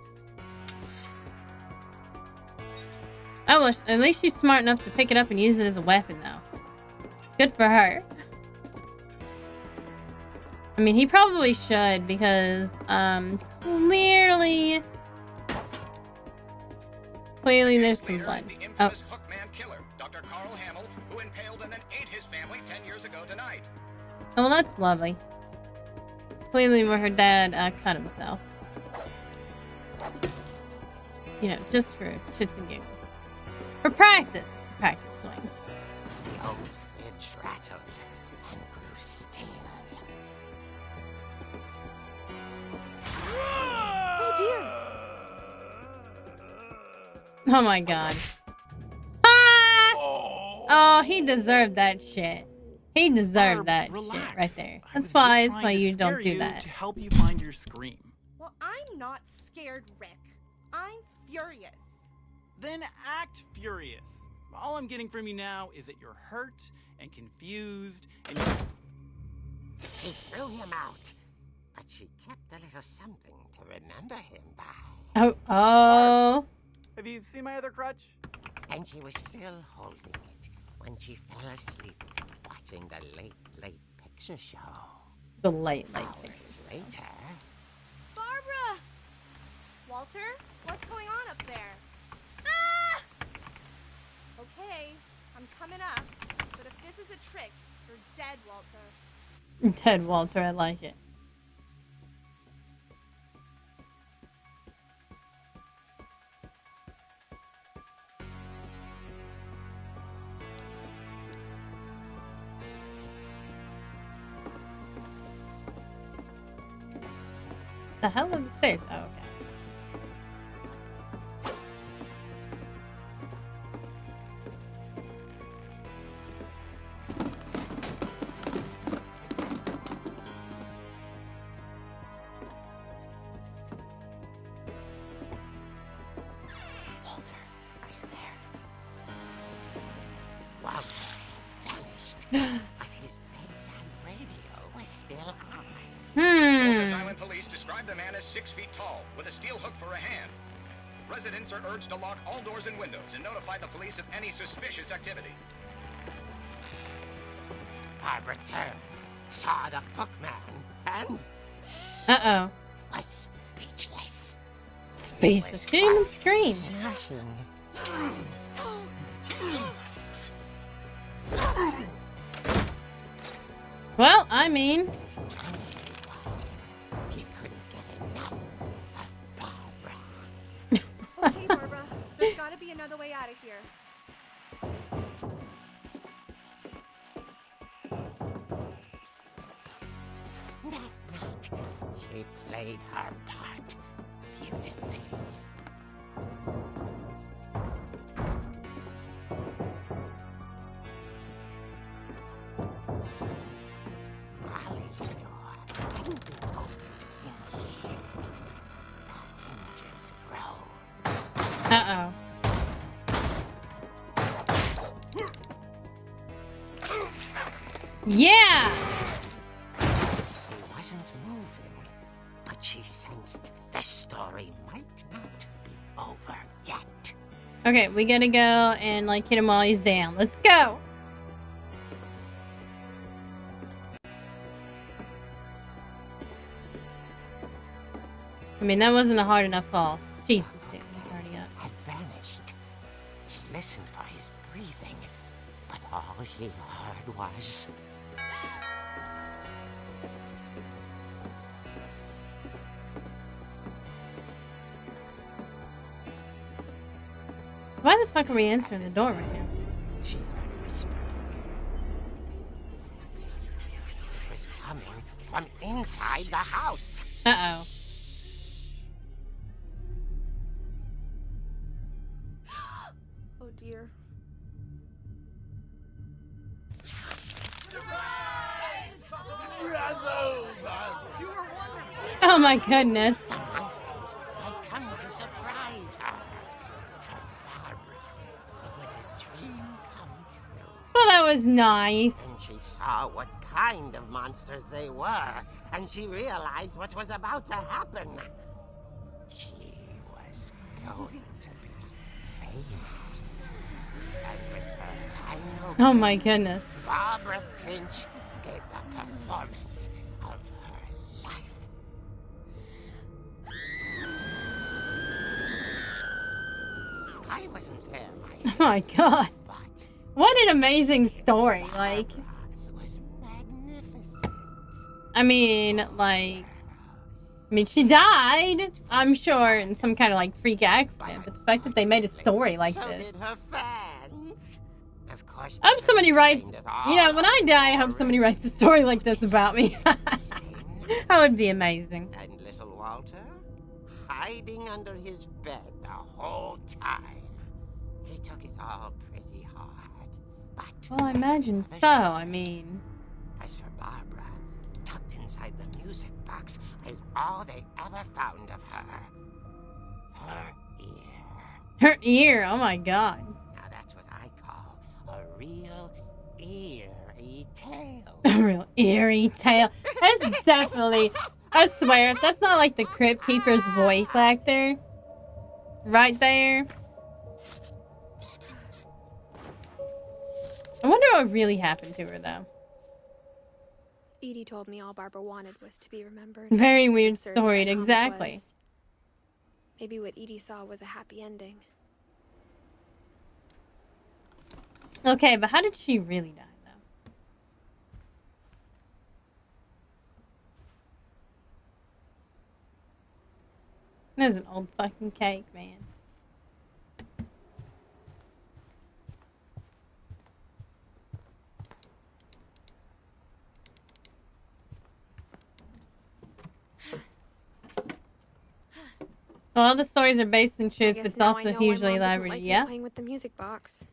Oh, well, at least she's smart enough to pick it up and use it as a weapon, though. Good for her. I mean, he probably should, because, clearly there's some Later blood. is the Oh, infamous Hookman killer, Dr. Carl Hamill, who impaled and then ate his family 10 years ago tonight. well, that's lovely. Clearly where her dad, cut himself. You know, just for shits and giggles. For practice. It's a practice swing. The old fridge rattled and grew still. Oh my god. Ah! Oh, he deserved that shit. He deserved that Relax. shit right there. I That's was why just trying to you don't scare do you that. To help you find your scream. Well, I'm not scared, Rick. I'm furious. Then act furious. All I'm getting from you now is that you're hurt and confused and She threw him out, but she kept a little something to remember him by. Oh. Have you seen my other crutch? And she was still holding it when and she fell asleep watching the late picture show. The late picture. Hours later... Barbara! Walter, what's going on up there? Ah! Okay, I'm coming up. But if this is a trick, you're dead, Walter. Dead Walter, I like it. The hell are the stairs? Oh, okay. Walter, are you there? Walter had vanished, but his bedside radio was still on. Orcas Island police describe the man as 6 feet tall, with a steel hook for a hand. Residents are urged to lock all doors and windows and notify the police of any suspicious activity. Barbara turned, saw the hook man, and Uh-oh. was speechless. Speechless. She didn't even scream. Smashing. Well, I mean... He couldn't get enough of Barbara. Okay, Barbara, there's gotta be another way out of here. That night, she played her part beautifully. Molly's door hadn't been opened in years. The hinges groaned. Uh-oh. Yeah! He wasn't moving, but she sensed the story might not be over yet. Okay, we gotta go and, like, hit him while he's down. Let's go! I mean, that wasn't a hard enough fall. Jesus, dude, he's already up. Had vanished. She listened for his breathing, but all she heard was... Why the fuck are we answering the door right now? She heard whispering. It was coming from inside the house. Uh-oh. Oh dear. Oh my goodness. The monsters had come to surprise her. For Barbara, it was a dream come true. Well, that was nice. And she saw what kind of monsters they were, and she realized what was about to happen. She was going to be famous. And with her final Oh my goodness. Barbara Finch gave the performance of her life. I wasn't there myself, Oh my god. but What an amazing story. Like, Barbara was magnificent. I mean, she died, I'm sure, in some kind of, like, freak accident. But the fact that they made a story like So this. did her fans. Of course, I hope somebody writes, explained it all you know, when I die, I hope somebody writes a story like this about me. the same night. That would be amazing. And little Walter, hiding under his bed the whole time. He took it all pretty hard. But Well, I imagine so. I mean, as for Barbara, tucked inside the music box is all they ever found of her. Her ear. her ear. Oh my god. Now that's what I call a real eerie tale. A real eerie tale. That's definitely, I swear, if that's not like the Crypt Keeper's voice actor right there. I wonder what really happened to her, though. Edie told me all Barbara wanted was to be remembered. Very As weird absurd as story, that comment exactly. was. Maybe what Edie saw was a happy ending. Okay, but how did she really die, though? There's an old fucking cake, man. Well, all the stories are based in truth, but it's also hugely elaborate. Yeah. Playing with the music box.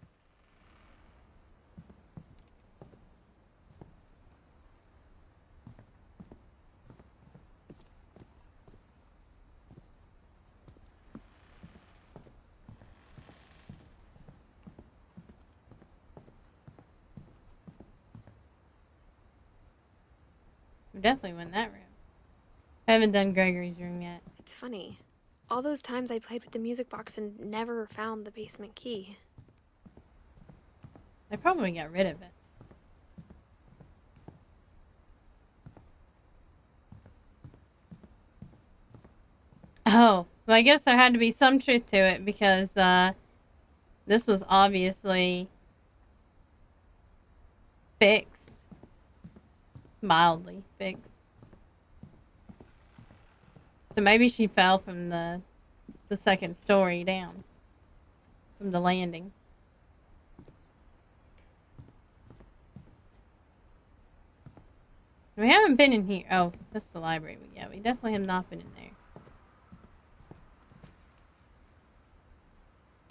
We definitely went in that room. I haven't done Gregory's room yet. It's funny. All those times I played with the music box and never found the basement key. They probably got rid of it. Oh, well, I guess there had to be some truth to it because this was obviously fixed. Mildly fixed. So maybe she fell from the second story down. From the landing. We haven't been in here. Oh, that's the library. Yeah, we definitely have not been in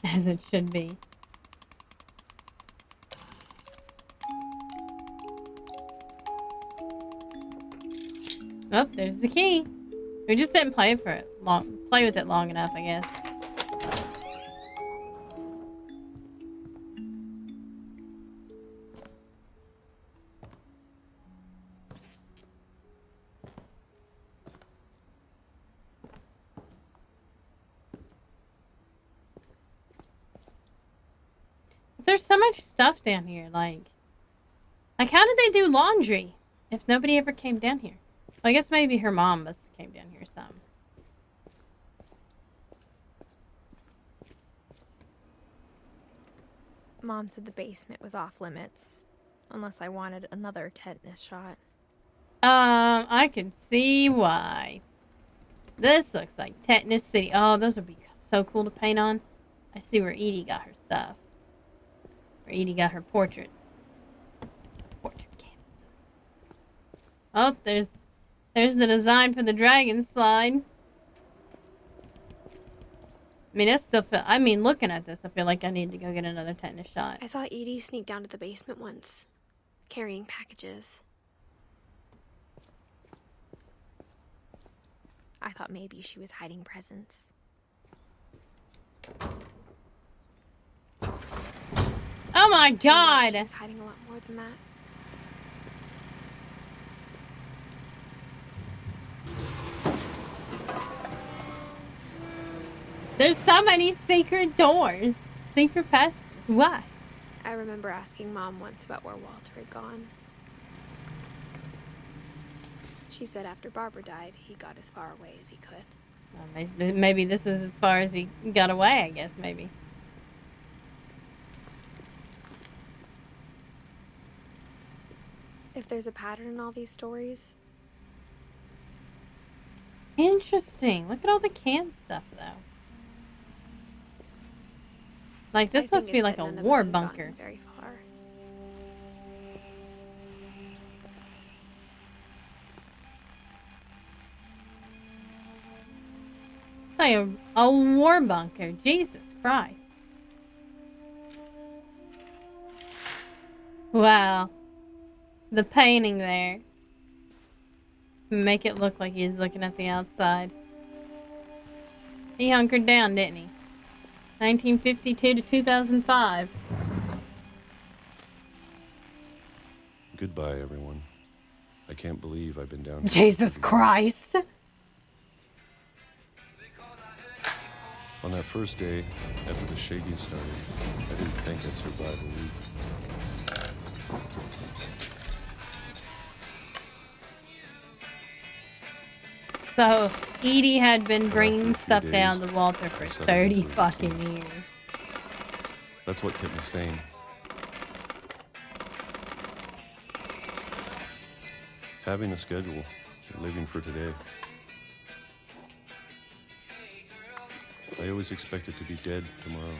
there. As it should be. Oh, there's the key. We just didn't play with it long enough, I guess. But there's so much stuff down here, like how did they do laundry if nobody ever came down here? Well, I guess maybe her mom must have came down here some. Mom said the basement was off limits, unless I wanted another tetanus shot. I can see why. This looks like Tetanus City. Oh, those would be so cool to paint on. I see where Edie got her stuff. Where Edie got her portraits. Portrait canvases. Oh, there's the design for the dragon slide. I mean, looking at this, I feel like I need to go get another tetanus shot. I saw Edie sneak down to the basement once, carrying packages. I thought maybe she was hiding presents. Oh my god! She was hiding a lot more than that. There's so many secret doors. Secret passages. Why? I remember asking Mom once about where Walter had gone. She said after Barbara died, he got as far away as he could. Well, maybe this is as far as he got away, I guess, maybe. If there's a pattern in all these stories. Interesting. Look at all the camp stuff, though. Like, this must be like a war bunker. Very far. Like a war bunker. Jesus Christ. Wow. The painting there. Make it look like he's looking at the outside. He hunkered down, didn't he? 1952 to 2005. Goodbye, everyone. I can't believe I've been down here. Jesus Christ. On that first day, after the shaking started, I didn't think I'd survive a week. So, Edie had been bringing after a few stuff days, down to Walter for I settled 30 into a fucking routine. years. That's what kept me sane. Having a schedule, living for today. I always expected to be dead tomorrow.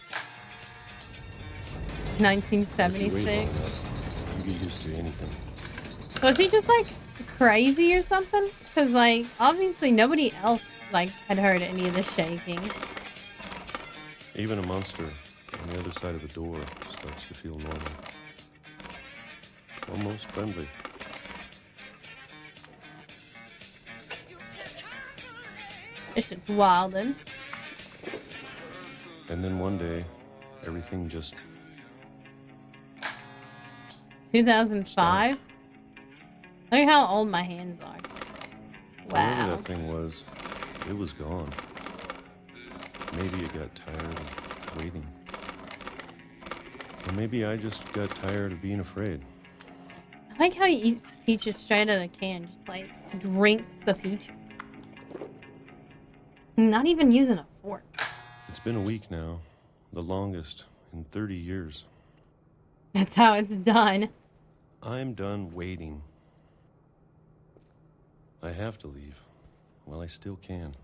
If you wait 1976. long enough, you get used to anything. Was he just like crazy or something? Because like obviously nobody else like had heard any of the shaking. Even a monster on the other side of the door starts to feel normal. Almost friendly. This shit's wildin'. And then one day, everything just 2005. Look at how old my hands are. whatever Wow. that thing was, it was gone. Maybe it got tired of waiting. Or maybe I just got tired of being afraid. I like how he eats peaches straight out of the can, just like drinks the peaches. Not even using a fork. It's been a week now, the longest in 30 years. That's how it's done. I'm done waiting. I have to leave while I still can.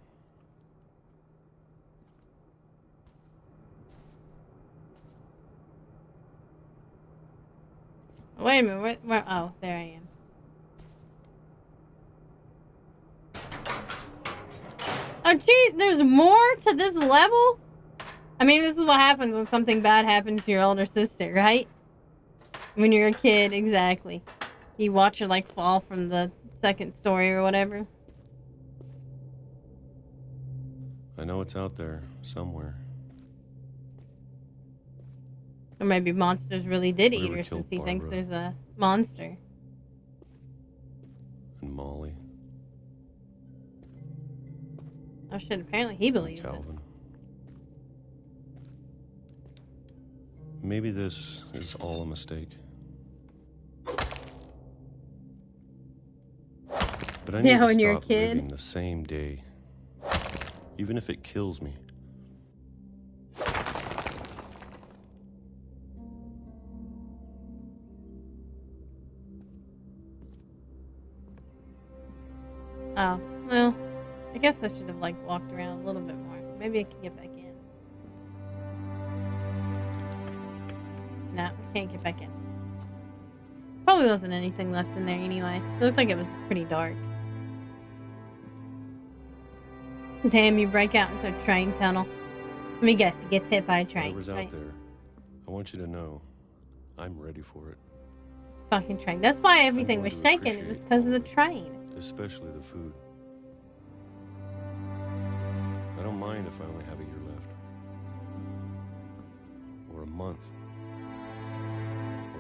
Wait a minute, where, oh, there I am. Oh, gee, there's more to this level? I mean, this is what happens when something bad happens to your older sister, right? When you're a kid, exactly. You watch her, like, fall from the second story or whatever. I know it's out there somewhere. Or maybe monsters really did eat Whatever her killed since he thinks Barbara. there's a monster. And Molly. Oh shit, apparently he And believes it. Calvin. Maybe this is all a mistake. But I need Yeah, to when you're a stop kid. living the same day. Even if it kills me. Oh, well, I guess I should have, like, walked around a little bit more. Maybe I can get back in. No, can't get back in. Probably wasn't anything left in there anyway. It looked like it was pretty dark. Damn, you break out into a train tunnel. Let me guess, he gets hit by a train. Whatever's out Right. there, I want you to know I'm ready for it. It's a fucking train. That's why everything was going to shaking. It was because of the train. Especially the food. I don't mind if I only have a year left. Or a month.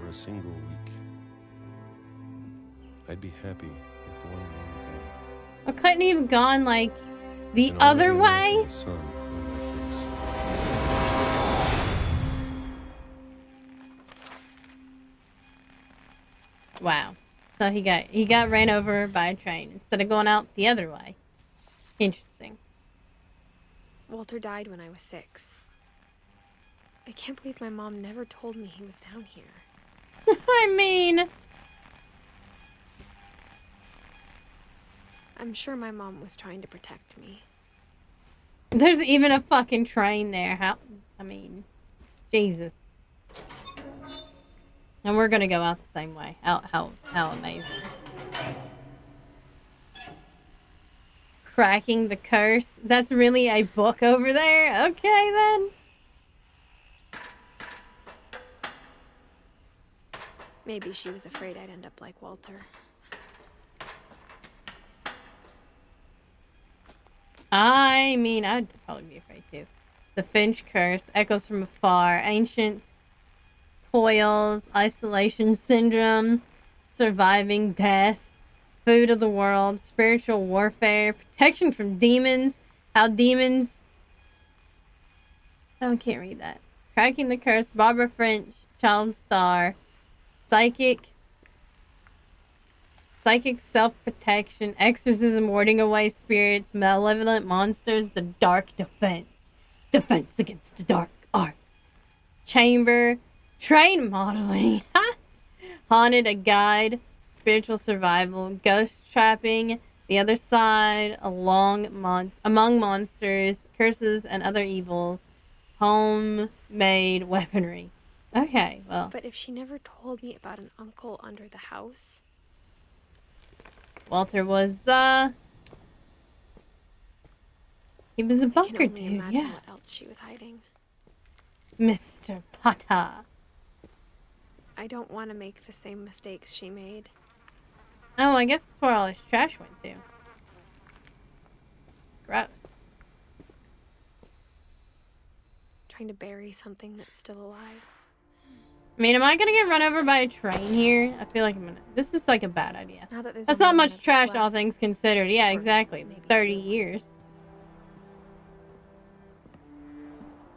Or a single week. I'd be happy with one more day. I couldn't even gone, like, the And already other imagine way? the sun on my face. Wow. So he got ran over by a train instead of going out the other way. Interesting. Walter died when I was 6. I can't believe my mom never told me he was down here. I mean, I'm sure my mom was trying to protect me. there's even a fucking train there. I mean, Jesus. And we're gonna go out the same way. How amazing. Cracking the Curse. That's really a book over there? Okay, then. Maybe she was afraid I'd end up like Walter. I mean, I'd probably be afraid too. The Finch Curse. Echoes from afar. Ancient coils. Isolation syndrome. Surviving death. Food of the world. Spiritual warfare. Protection from demons. How demons... Oh, I can't read that. Cracking the Curse. Barbara Finch. Child star. Psychic psychic self-protection, exorcism, warding away spirits, malevolent monsters, the dark defense. Defense against the dark arts. Chamber, train modeling, haunted, a guide, spiritual survival, ghost trapping, the other side, among monsters, curses and other evils, homemade weaponry. Okay, well. But if she never told me about an uncle under the house... Walter was, he was a bunker I can only dude, imagine yeah. what else she was hiding. Mr. Potter. I don't want to make the same mistakes she made. Oh, I guess that's where all his trash went to. Gross. Trying to bury something that's still alive. I mean, am I gonna get run over by a train here? I feel like I'm gonna... This is like a bad idea. Now that there's That's only not much one trash, left, all things considered. Yeah, or exactly. maybe 30 two. years.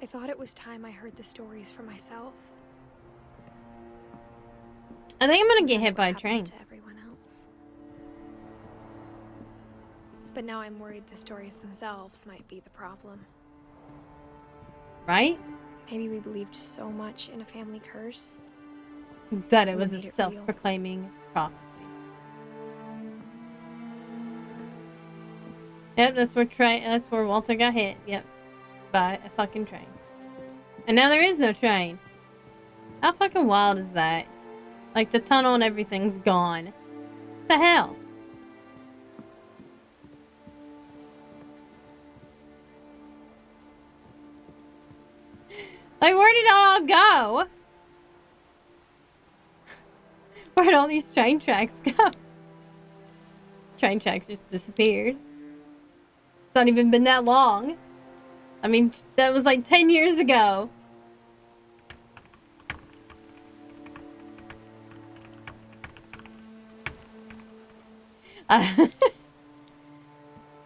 I thought it was time I heard the stories for myself. I think I'm gonna get Then hit it by a would happen train. to everyone else. But now I'm worried the stories themselves might be the problem. Right? Maybe we believed so much in a family curse. That it We was a made it real. self-proclaiming prophecy. Yep, that's where Walter got hit. Yep. By a fucking train. And now there is no train. How fucking wild is that? Like, the tunnel and everything's gone. What the hell? Like, where did it all go? Where'd all these train tracks go? Train tracks just disappeared. It's not even been that long. I mean, that was like 10 years ago.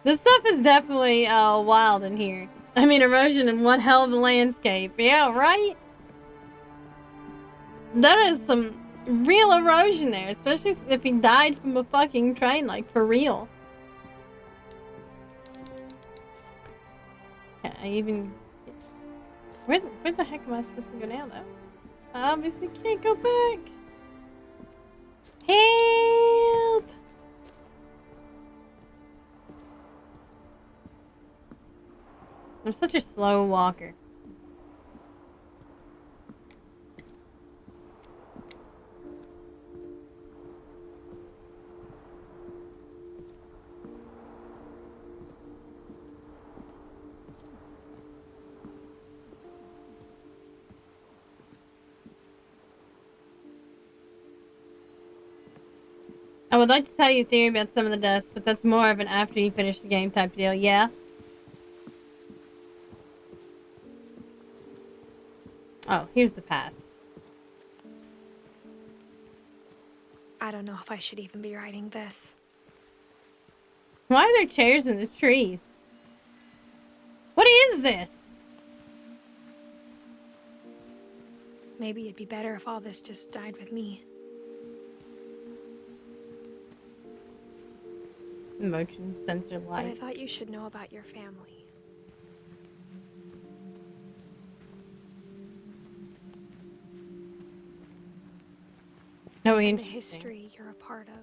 This stuff is definitely wild in here. I mean, erosion in one hell of a landscape. Yeah, right? That is some real erosion there, especially if he died from a fucking train, like, for real. Can I even... Where the heck am I supposed to go now, though? I obviously can't go back. Help! I'm such a slow walker. I would like to tell you a theory about some of the dust, but that's more of an after you finish the game type deal. Yeah? Oh, here's the path. I don't know if I should even be writing this. Why are there chairs in the trees? What is this? Maybe it'd be better if all this just died with me. Motion sensor But I light. thought you should know about your family. No, And the interesting. history you're a part of.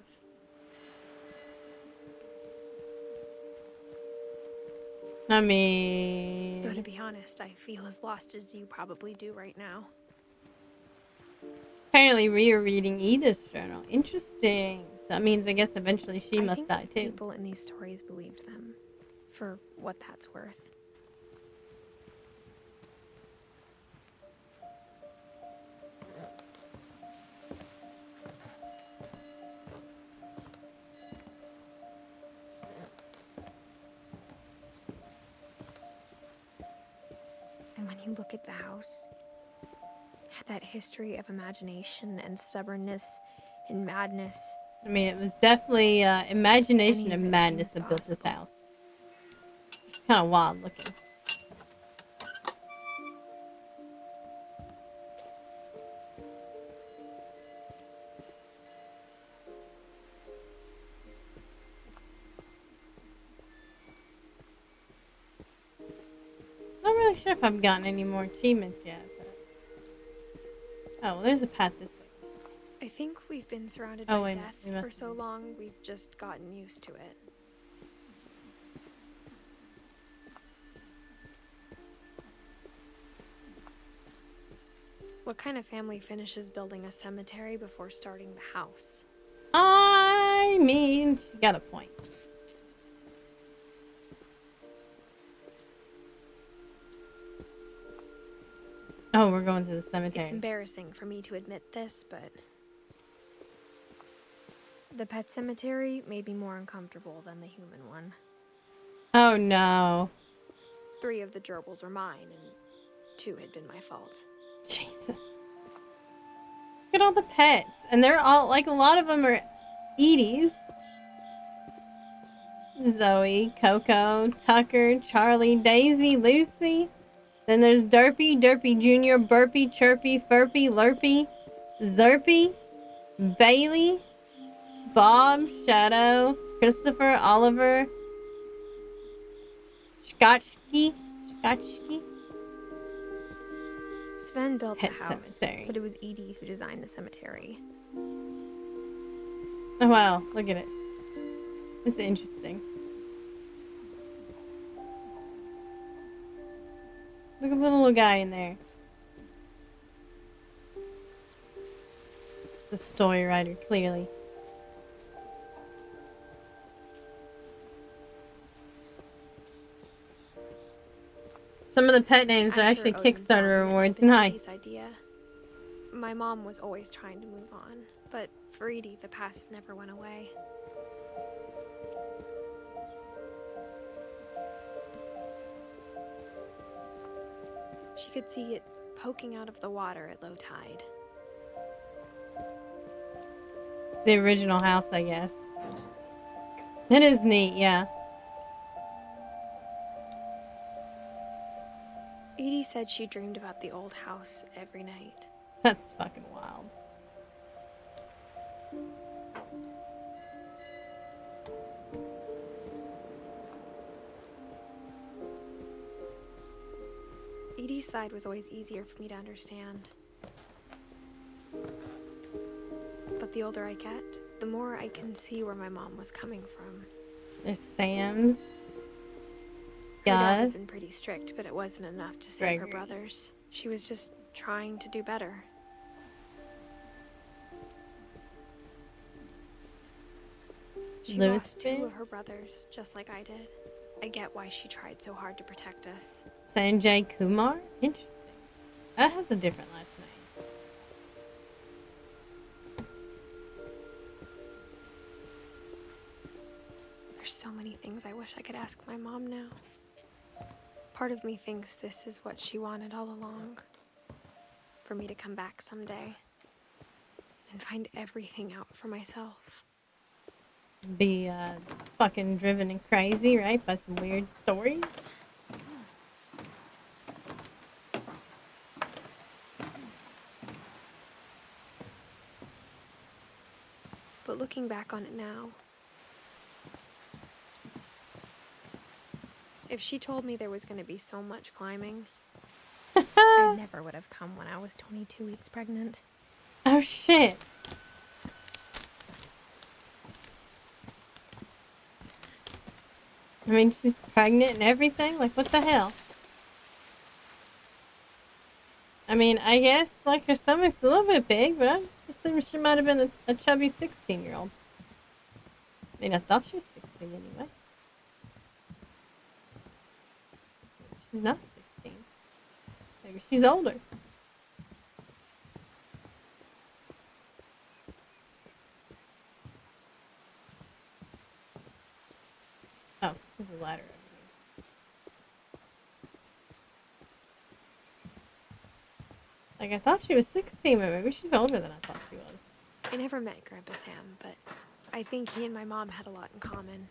I Though to mean... be honest, I feel as lost as you probably do right now. Apparently we are reading Edith's journal. Interesting. That means I guess eventually she must think die that too. People in these stories believed them, for what that's worth. And when you look at the house, it had that history of imagination and stubbornness and madness. I mean, it was definitely imagination Any of and it madness seems that built this possible. house. It's kind of wild looking. really sure if I've gotten any more achievements yet. But... Oh, well, there's a path this way. I think we've been surrounded Oh, by wait, death we must for so long, we've just gotten used to it. What kind of family finishes building a cemetery before starting the house? I mean, she got a point. Oh, we're going to the cemetery. It's embarrassing for me to admit this, but the pet cemetery made me more uncomfortable than the human one. Oh, no. 3 of the gerbils were mine, and 2 had been my fault. Jesus. Look at all the pets. And they're all, like, a lot of them are Edie's. Zoe, Coco, Tucker, Charlie, Daisy, Lucy. Then there's Derpy, Derpy Jr., Burpy, Chirpy, Furpy, Lurpy, Zerpy, Bailey, Bob, Shadow, Christopher, Oliver, Scotchky. Sven built Pet the house, cemetery. but it was Edie who designed the cemetery. Oh, wow. Look at it. It's interesting. Look at the little guy in there. The story writer, clearly. Some of the pet names are I'm actually sure Odin's Kickstarter dominant rewards. with Nice. Edie's idea. My mom was always trying to move on, but for Edie, the past never went away. She could see it poking out of the water at low tide. The original house, I guess. It is neat, yeah. Edie said she dreamed about the old house every night. That's fucking wild. Edie's side was always easier for me to understand. But the older I get, the more I can see where my mom was coming from. There's Sam's. Her dad had Gus. been pretty strict, but it wasn't enough to save her Gregory. brothers. She was just trying to do better. She Louis lost 2 Bear? of her brothers, just like I did. I get why she tried so hard to protect us. Sanjay Kumar? Interesting. That has a different last name. There's so many things I wish I could ask my mom now. Part of me thinks this is what she wanted all along. For me to come back someday and find everything out for myself. Be fucking driven and crazy, right? By some weird stories. But looking back on it now, if she told me there was going to be so much climbing, I never would have come when I was 22 weeks pregnant. Oh shit. I mean, she's pregnant and everything? Like, what the hell? I mean, I guess, like, her stomach's a little bit big, but I just assumed she might have been a chubby 16-year-old. I mean, I thought she was 16 anyway. She's not 16. Maybe she's older. Oh, there's a ladder over here. Like, I thought she was 16, but maybe she's older than I thought she was. I never met Grandpa Sam, but I think he and my mom had a lot in common.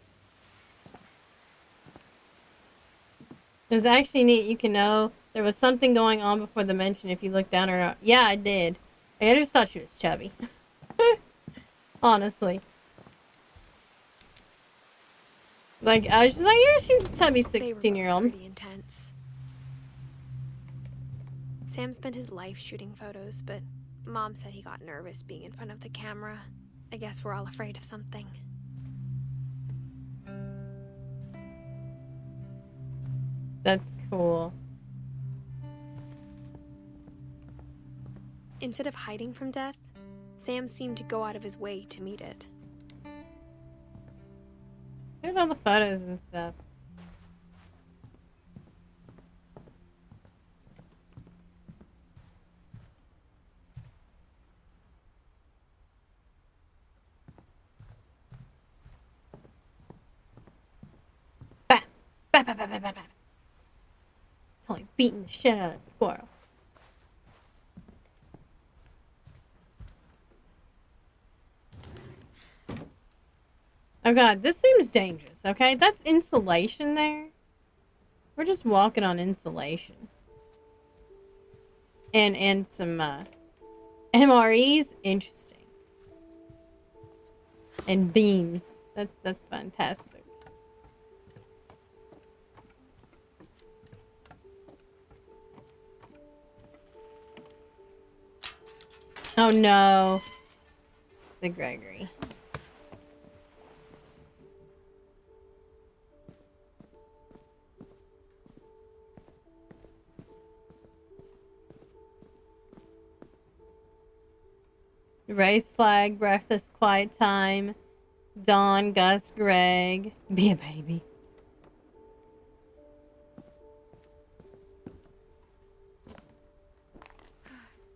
It was actually neat. You can know there was something going on before the mention if you look down her. Yeah, I did. I just thought she was chubby. Honestly. Like, I was just like, yeah, she's a chubby They were 16-year-old. pretty intense. Sam spent his life shooting photos, but Mom said he got nervous being in front of the camera. I guess we're all afraid of something. That's cool. Instead of hiding from death, Sam seemed to go out of his way to meet it. Look at all the photos and stuff. Bah! Bah, bah, bah, bah, bah, bah. Totally beating the shit out of the squirrel. Oh god, this seems dangerous, okay? That's insulation there. We're just walking on insulation. And some MREs, interesting. And beams. That's fantastic. Oh no. The Gregory. Race flag, breakfast, quiet time, Dawn, Gus, Greg, be a baby.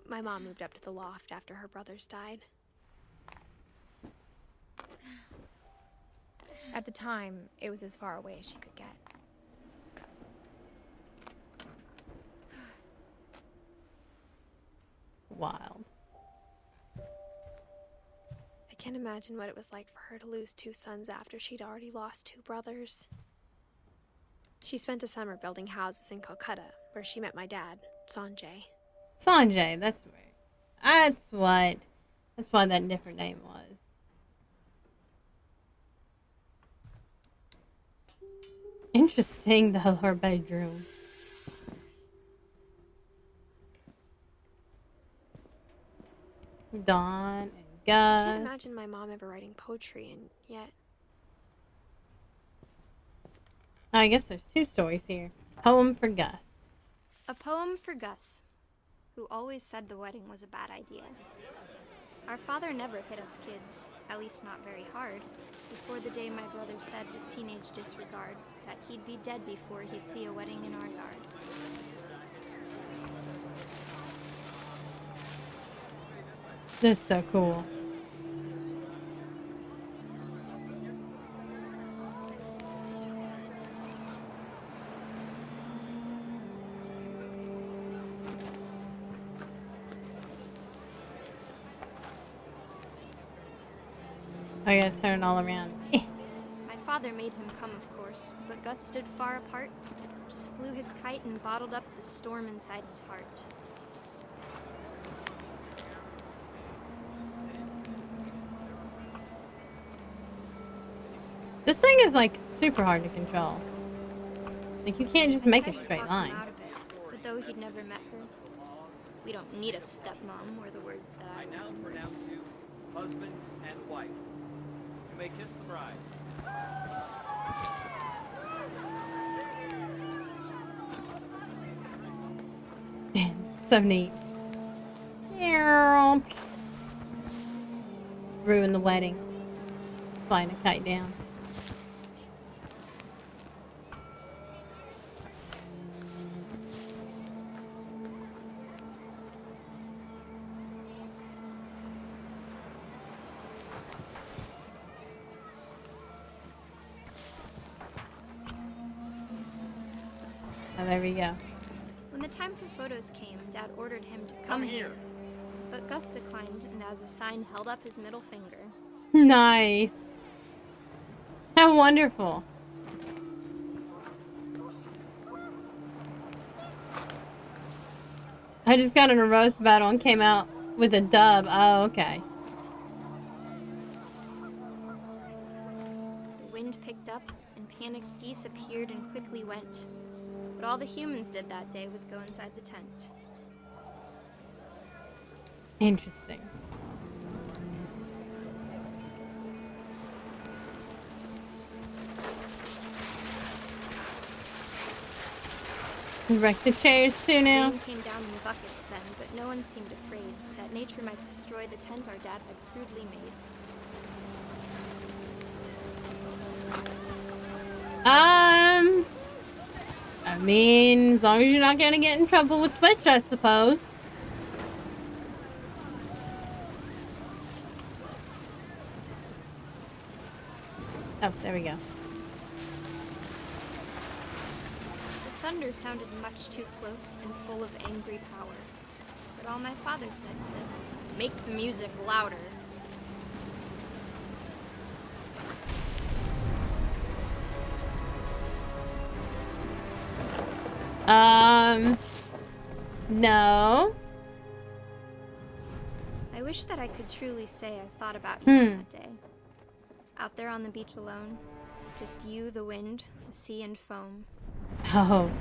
My mom moved up to the loft after her brothers died. At the time, it was as far away as she could get. Wild. I can't imagine what it was like for her to lose 2 sons after she'd already lost 2 brothers. She spent a summer building houses in Calcutta, where she met my dad, Sanjay. Sanjay, that's where. That's why that different name was. Interesting, though, her bedroom. Dawn and Gus. I can't imagine my mom ever writing poetry, and yet... I guess there's 2 stories here. Poem for Gus. A poem for Gus, who always said the wedding was a bad idea. Our father never hit us kids, at least not very hard, before the day my brother said with teenage disregard that he'd be dead before he'd see a wedding in our yard. This is so cool. I gotta turn it all around. My father made him come, of course, but Gus stood far apart, just flew his kite and bottled up the storm inside his heart. This thing is like super hard to control. Like you can't just make a straight line. Out of it, but though he'd never met her, we don't need a stepmom, were the words that I now pronounce you husband and wife. You may kiss the bride. Man, so neat. Ruin the wedding. Flying a kite down. Oh, there we go. When the time for photos came, Dad ordered him to come here. But Gus declined, and as a sign held up his middle finger. Nice. How wonderful. I just got in a roast battle and came out with a dub. Oh, okay. The wind picked up, and panicked geese appeared and quickly went. But all the humans did that day was go inside the tent. Interesting. Wreck the chairs too now. Rain came down in buckets then, but no one seemed afraid that nature might destroy the tent our dad had crudely made. I mean, as long as you're not gonna get in trouble with Twitch, I suppose. Oh, there we go. The thunder sounded much too close and full of angry power. But all my father said to this was, "Make the music louder." No. I wish that I could truly say I thought about you on that day. Out there on the beach alone, just you, the wind, the sea, and foam. Oh,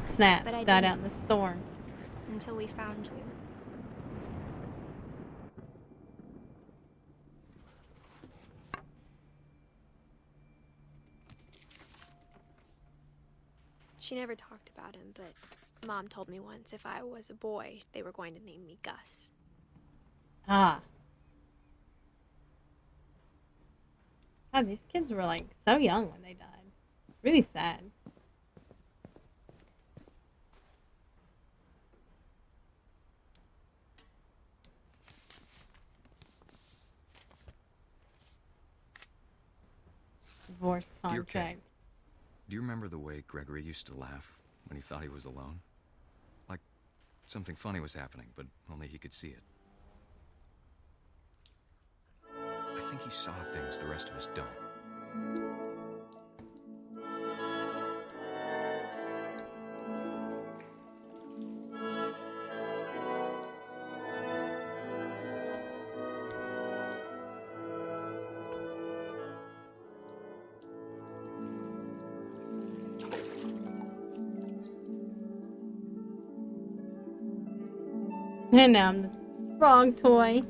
snap. But I Died didn't. out in the storm. Until we found you. She never talked about him, but Mom told me once if I was a boy, they were going to name me Gus. Ah. God, these kids were like so young when they died. Really sad. Divorce Dear Kay, contract. do you remember the way Gregory used to laugh when he thought he was alone? Like something funny was happening, but only he could see it. I think he saw things the rest of us don't. And now I'm the frog toy.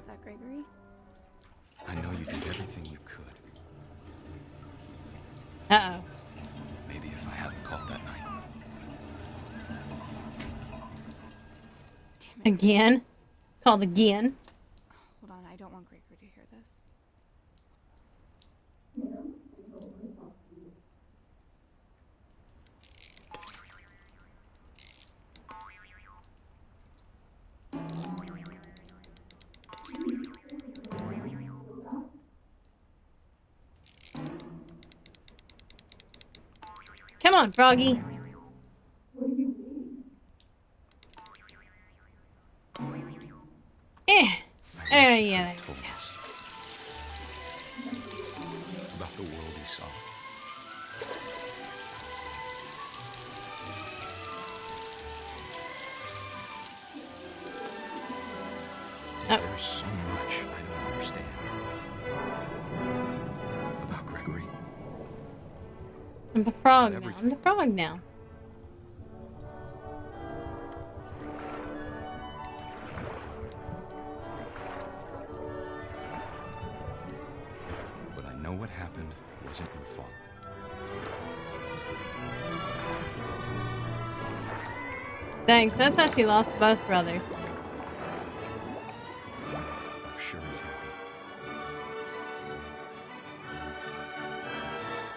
about that, Gregory? I know you did everything you could. Uh-oh. Maybe if I hadn't called that night. Damn it. Again? Called again? Hold on, I don't want Gregory to hear this. Come on, Froggy. Yeah, there Told us about the world he saw. There's so much I don't understand about Gregory. I'm the frog now. Everything. I'm the frog now. But I know what happened wasn't your fault. Thanks. That's how she lost both brothers. I'm sure he's happy.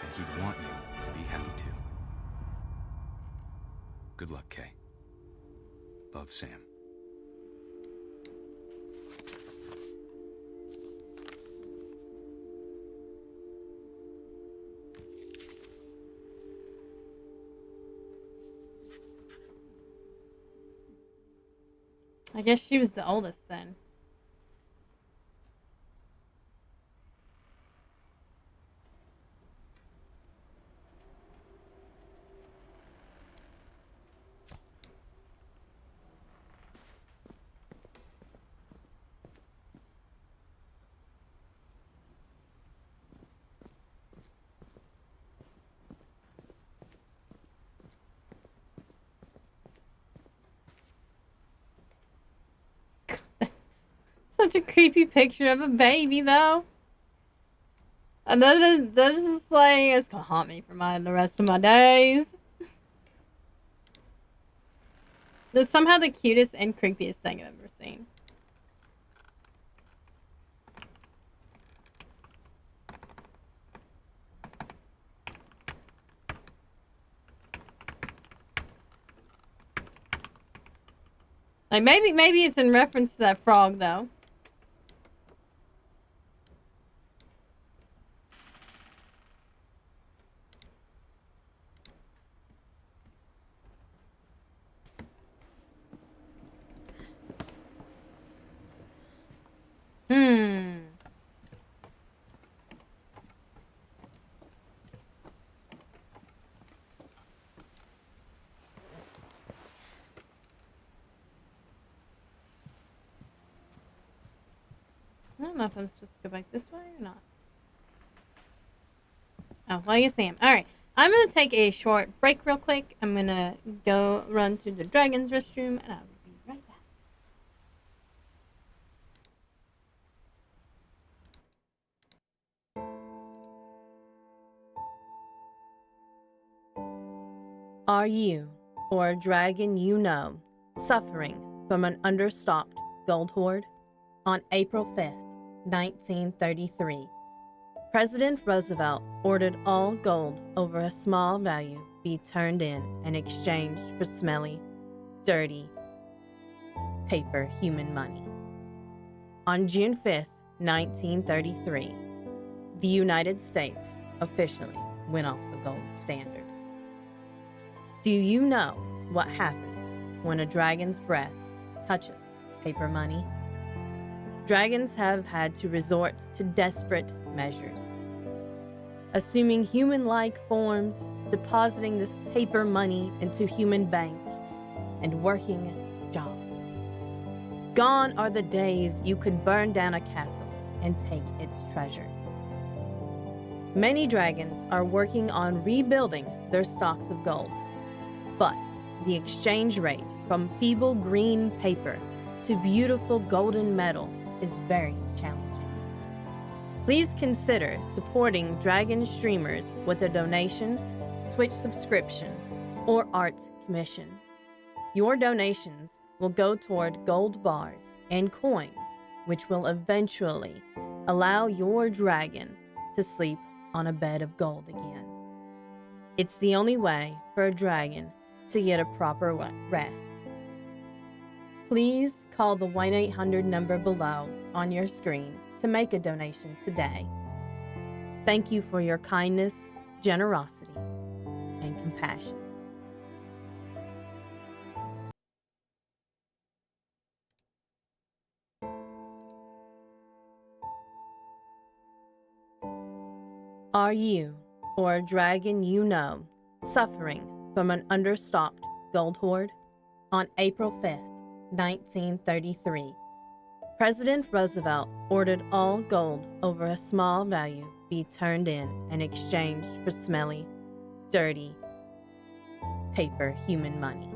And he'd want you to be happy too. Good luck, Kay. Love, Sam. I guess she was the oldest then. Such a creepy picture of a baby, though. And that is just like, it's gonna haunt me for the rest of my days. That's somehow the cutest and creepiest thing I've ever seen. Like, maybe it's in reference to that frog, though. I don't know if I'm supposed to go back this way or not. Oh, well, yes I am. Alright, I'm going to take a short break real quick. I'm going to go run to the dragon's restroom, and I'll be right back. Are you, or a dragon you know, suffering from an understocked gold hoard? On April 5th, 1933, President Roosevelt ordered all gold over a small value be turned in exchange for smelly, dirty, paper human money. On June 5th, 1933, the United States officially went off the gold standard. Do you know what happens when a dragon's breath touches paper money? Dragons have had to resort to desperate measures, assuming human-like forms, depositing this paper money into human banks, and working jobs. Gone are the days you could burn down a castle and take its treasure. Many dragons are working on rebuilding their stocks of gold, but the exchange rate from feeble green paper to beautiful golden metal is very challenging. Please consider supporting Dragon streamers with a donation, Twitch subscription, or art commission. Your donations will go toward gold bars and coins, which will eventually allow your dragon to sleep on a bed of gold again. It's the only way for a dragon to get a proper rest. Please call the 1-800 number below on your screen to make a donation today. Thank you for your kindness, generosity, and compassion. Are you, or a dragon you know, suffering from an understocked gold hoard? On April 5th, 1933, President Roosevelt ordered all gold over a small value be turned in and exchanged for smelly, dirty, paper human money.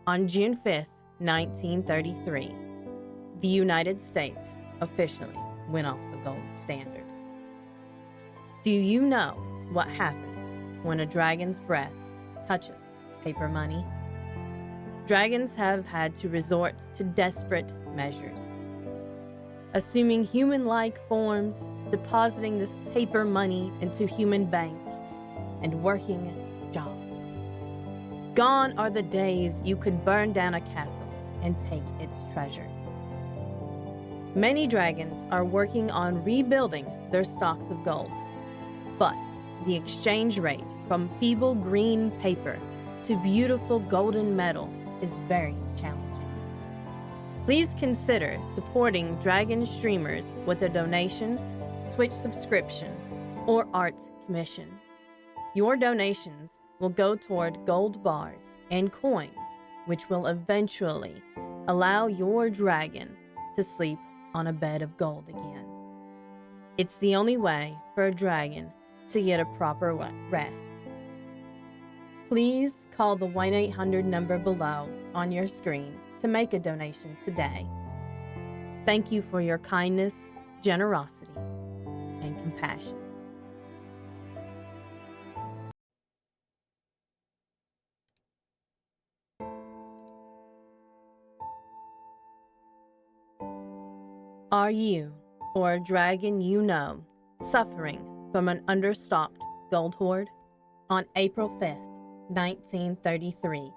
On June 5th, 1933, the United States officially went off the gold standard. Do you know what happens when a dragon's breath touches paper money? Dragons have had to resort to desperate measures, assuming human-like forms, depositing this paper money into human banks, and working jobs. Gone are the days you could burn down a castle and take its treasure. Many dragons are working on rebuilding their stocks of gold, but the exchange rate from feeble green paper to beautiful golden metal is very challenging. Please consider supporting Dragon streamers with a donation, Twitch subscription, or art commission. Your donations will go toward gold bars and coins, which will eventually allow your dragon to sleep on a bed of gold again. It's the only way for a dragon to get a proper rest. Please call the 1-800 number below on your screen to make a donation today. Thank you for your kindness, generosity, and compassion. Are you, or a dragon you know, suffering from an understocked gold hoard? On April 5th, 1933,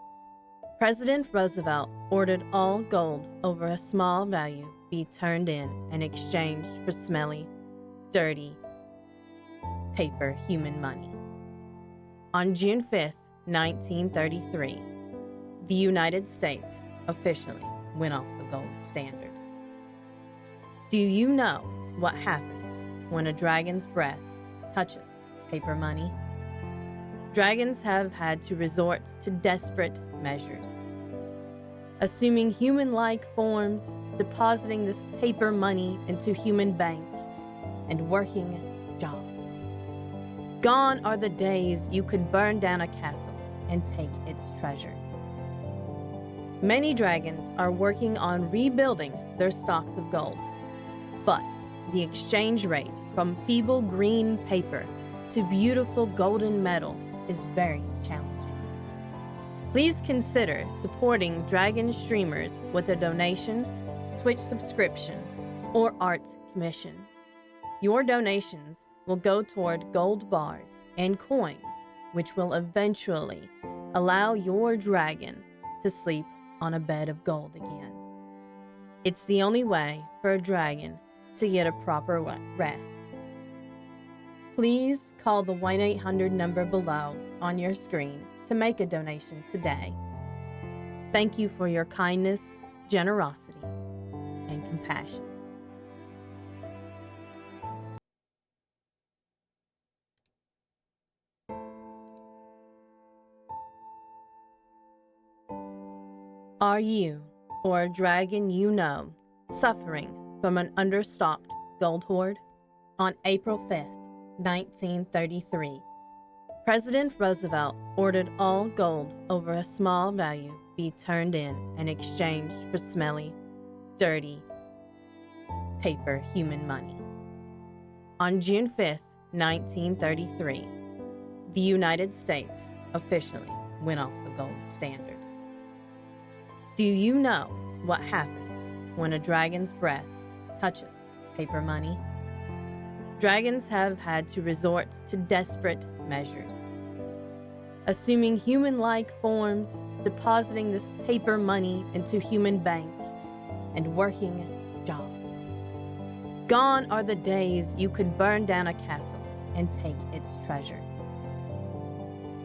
President Roosevelt ordered all gold over a small value be turned in and exchanged for smelly, dirty, paper human money. On June 5th, 1933, the United States officially went off the gold standard. Do you know what happens when a dragon's breath touches paper money? Dragons have had to resort to desperate measures, assuming human-like forms, depositing this paper money into human banks, and working jobs. Gone are the days you could burn down a castle and take its treasure. Many dragons are working on rebuilding their stocks of gold, but the exchange rate from feeble green paper to beautiful golden metal is very challenging. Please consider supporting Dragon streamers with a donation, Twitch subscription, or art commission. Your donations will go toward gold bars and coins, which will eventually allow your dragon to sleep on a bed of gold again. It's the only way for a dragon to get a proper rest. Please call the 1-800 number below on your screen to make a donation today. Thank you for your kindness, generosity, and compassion. Are you, or a dragon you know, suffering from an understocked gold hoard? On April 5th, 1933, President Roosevelt ordered all gold over a small value be turned in and exchanged for smelly, dirty, paper human money. On June 5th, 1933, the United States officially went off the gold standard. Do you know what happens when a dragon's breath touches paper money? Dragons have had to resort to desperate measures, assuming human-like forms, depositing this paper money into human banks, and working jobs. Gone are the days you could burn down a castle and take its treasure.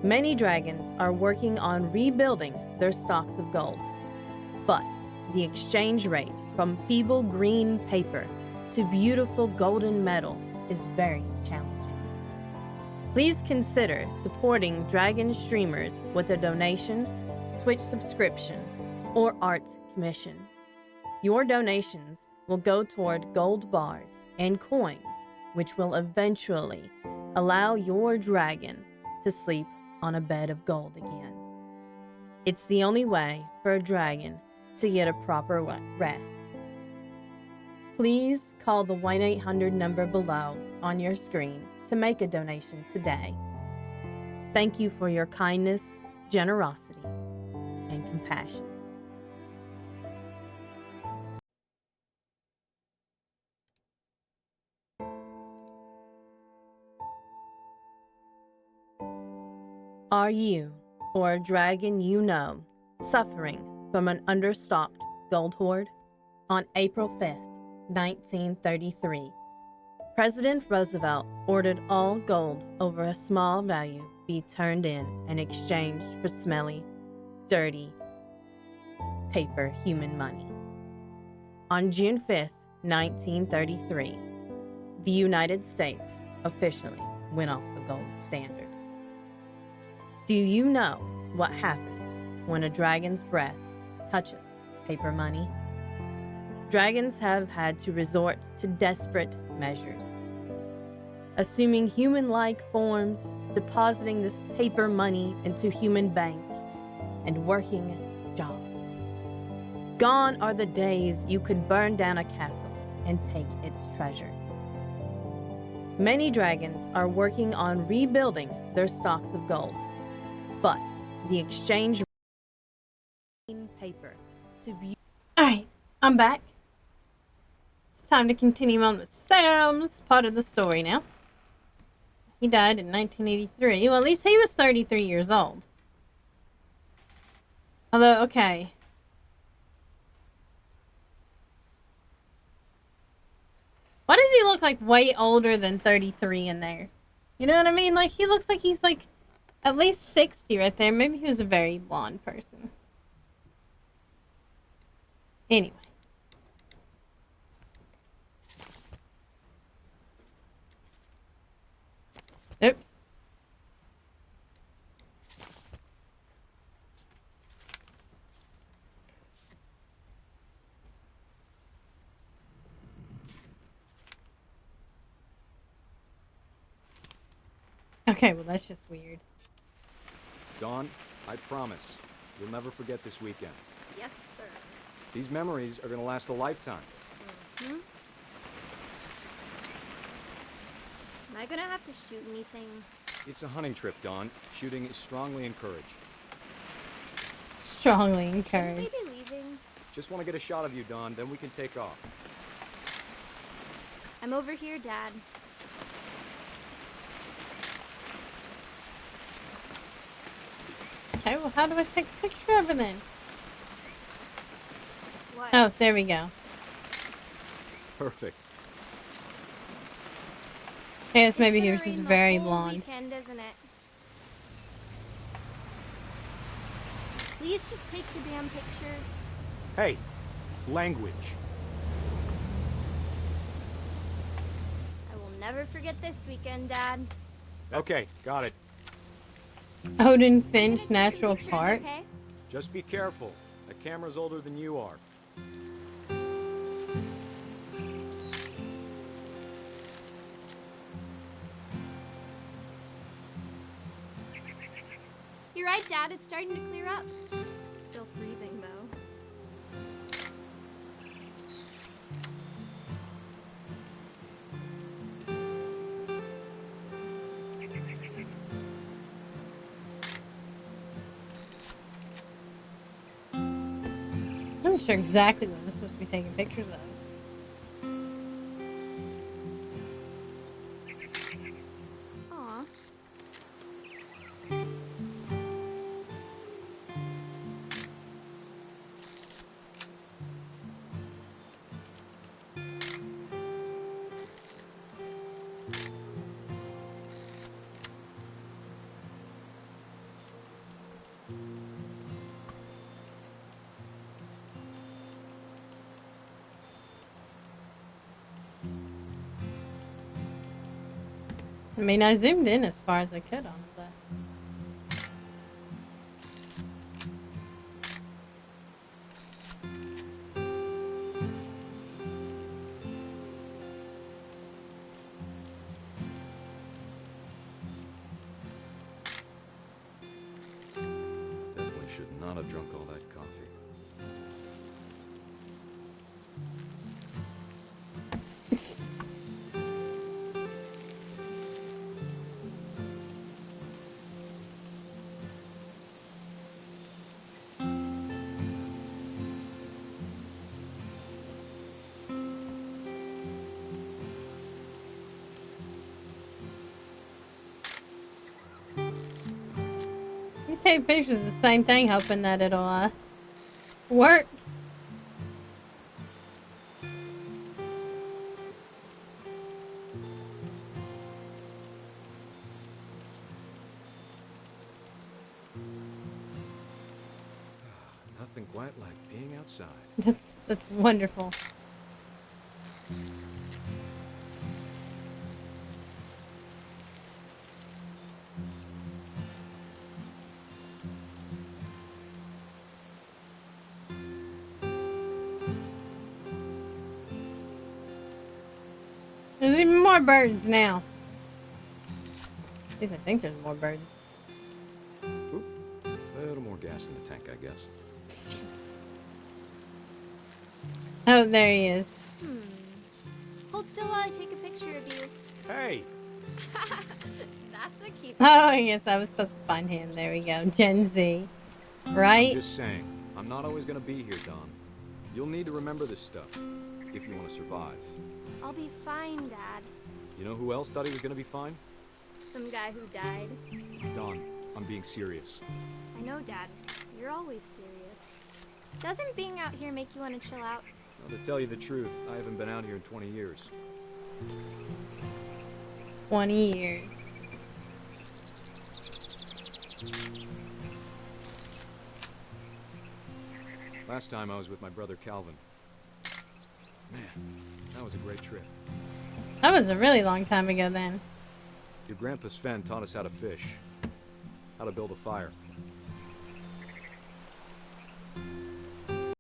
Many dragons are working on rebuilding their stocks of gold, but the exchange rate from feeble green paper to beautiful golden metal is very challenging. Please consider supporting dragon streamers with a donation, Twitch subscription, or art commission. Your donations will go toward gold bars and coins, which will eventually allow your dragon to sleep on a bed of gold again. It's the only way for a dragon to get a proper rest. Please call the 1-800 number below on your screen to make a donation today. Thank you for your kindness, generosity, and compassion. Are you, or a dragon you know, suffering from an understocked gold hoard? On April 5th, 1933, President Roosevelt ordered all gold over a small value be turned in and exchanged for smelly, dirty paper human money. On June 5th, 1933, the United States officially went off the gold standard. Do you know what happens when a dragon's breath touches paper money? Dragons have had to resort to desperate measures, assuming human-like forms, depositing this paper money into human banks, and working jobs. Gone are the days you could burn down a castle and take its treasure. Many dragons are working on rebuilding their stocks of gold, but the exchange paper to Alright, I'm back. It's time to continue on with Sam's part of the story now. He died in 1983. Well, at least he was 33 years old. Although, okay. Why does he look like way older than 33 in there? You know what I mean? Like, he looks like he's like at least 60 right there. Maybe he was a very blonde person. Anyway. Oops. Okay, well that's just weird. Dawn, I promise, you'll never forget this weekend. Yes, sir. These memories are gonna last a lifetime. Mm-hmm. Am I gonna have to shoot anything? It's a hunting trip, Dawn. Shooting is strongly encouraged. Strongly Shouldn't encouraged. we be leaving? Just want to get a shot of you, Dawn, then we can take off. I'm over here, Dad. Okay, well how do I take a picture of it then? What? Oh, there we go. Perfect. I guess maybe It's he gonna was just rain the very whole blonde. Weekend, isn't it? Please just take the damn picture. Hey, language. I will never forget this weekend, Dad. Okay, got it. Odin I'm Finch gonna take some Natural pictures, Park. Okay? Just be careful. That camera's older than you are. You're right, Dad. It's starting to clear up. Still freezing, though. wasn't sure exactly what I was supposed to be taking pictures of. Aw. I mean, I zoomed in as far as I could on it, but... Definitely should not have drunk all that coffee. You take pictures of the same thing, hoping that it'll, work. Nothing quite like being outside. That's wonderful. There's even more birds now. At least I think there's more birds. Oop. A little more gas in the tank, I guess. Oh, there he is. Hold still while I take a picture of you. Hey! That's a cute. Oh, yes, I was supposed to find him. There we go. Gen Z. Right? I'm just saying, I'm not always gonna be here, Don. You'll need to remember this stuff if you want to survive. I'll be fine, Dad. You know who else thought he was gonna be fine? Some guy who died. Don, I'm being serious. I know, Dad. You're always serious. Doesn't being out here make you want to chill out? Well, to tell you the truth, I haven't been out here in 20 years. 20 years. Last time I was with my brother Calvin. Man, that was a great trip. That was a really long time ago then. Your grandpa Sven taught us how to fish, how to build a fire.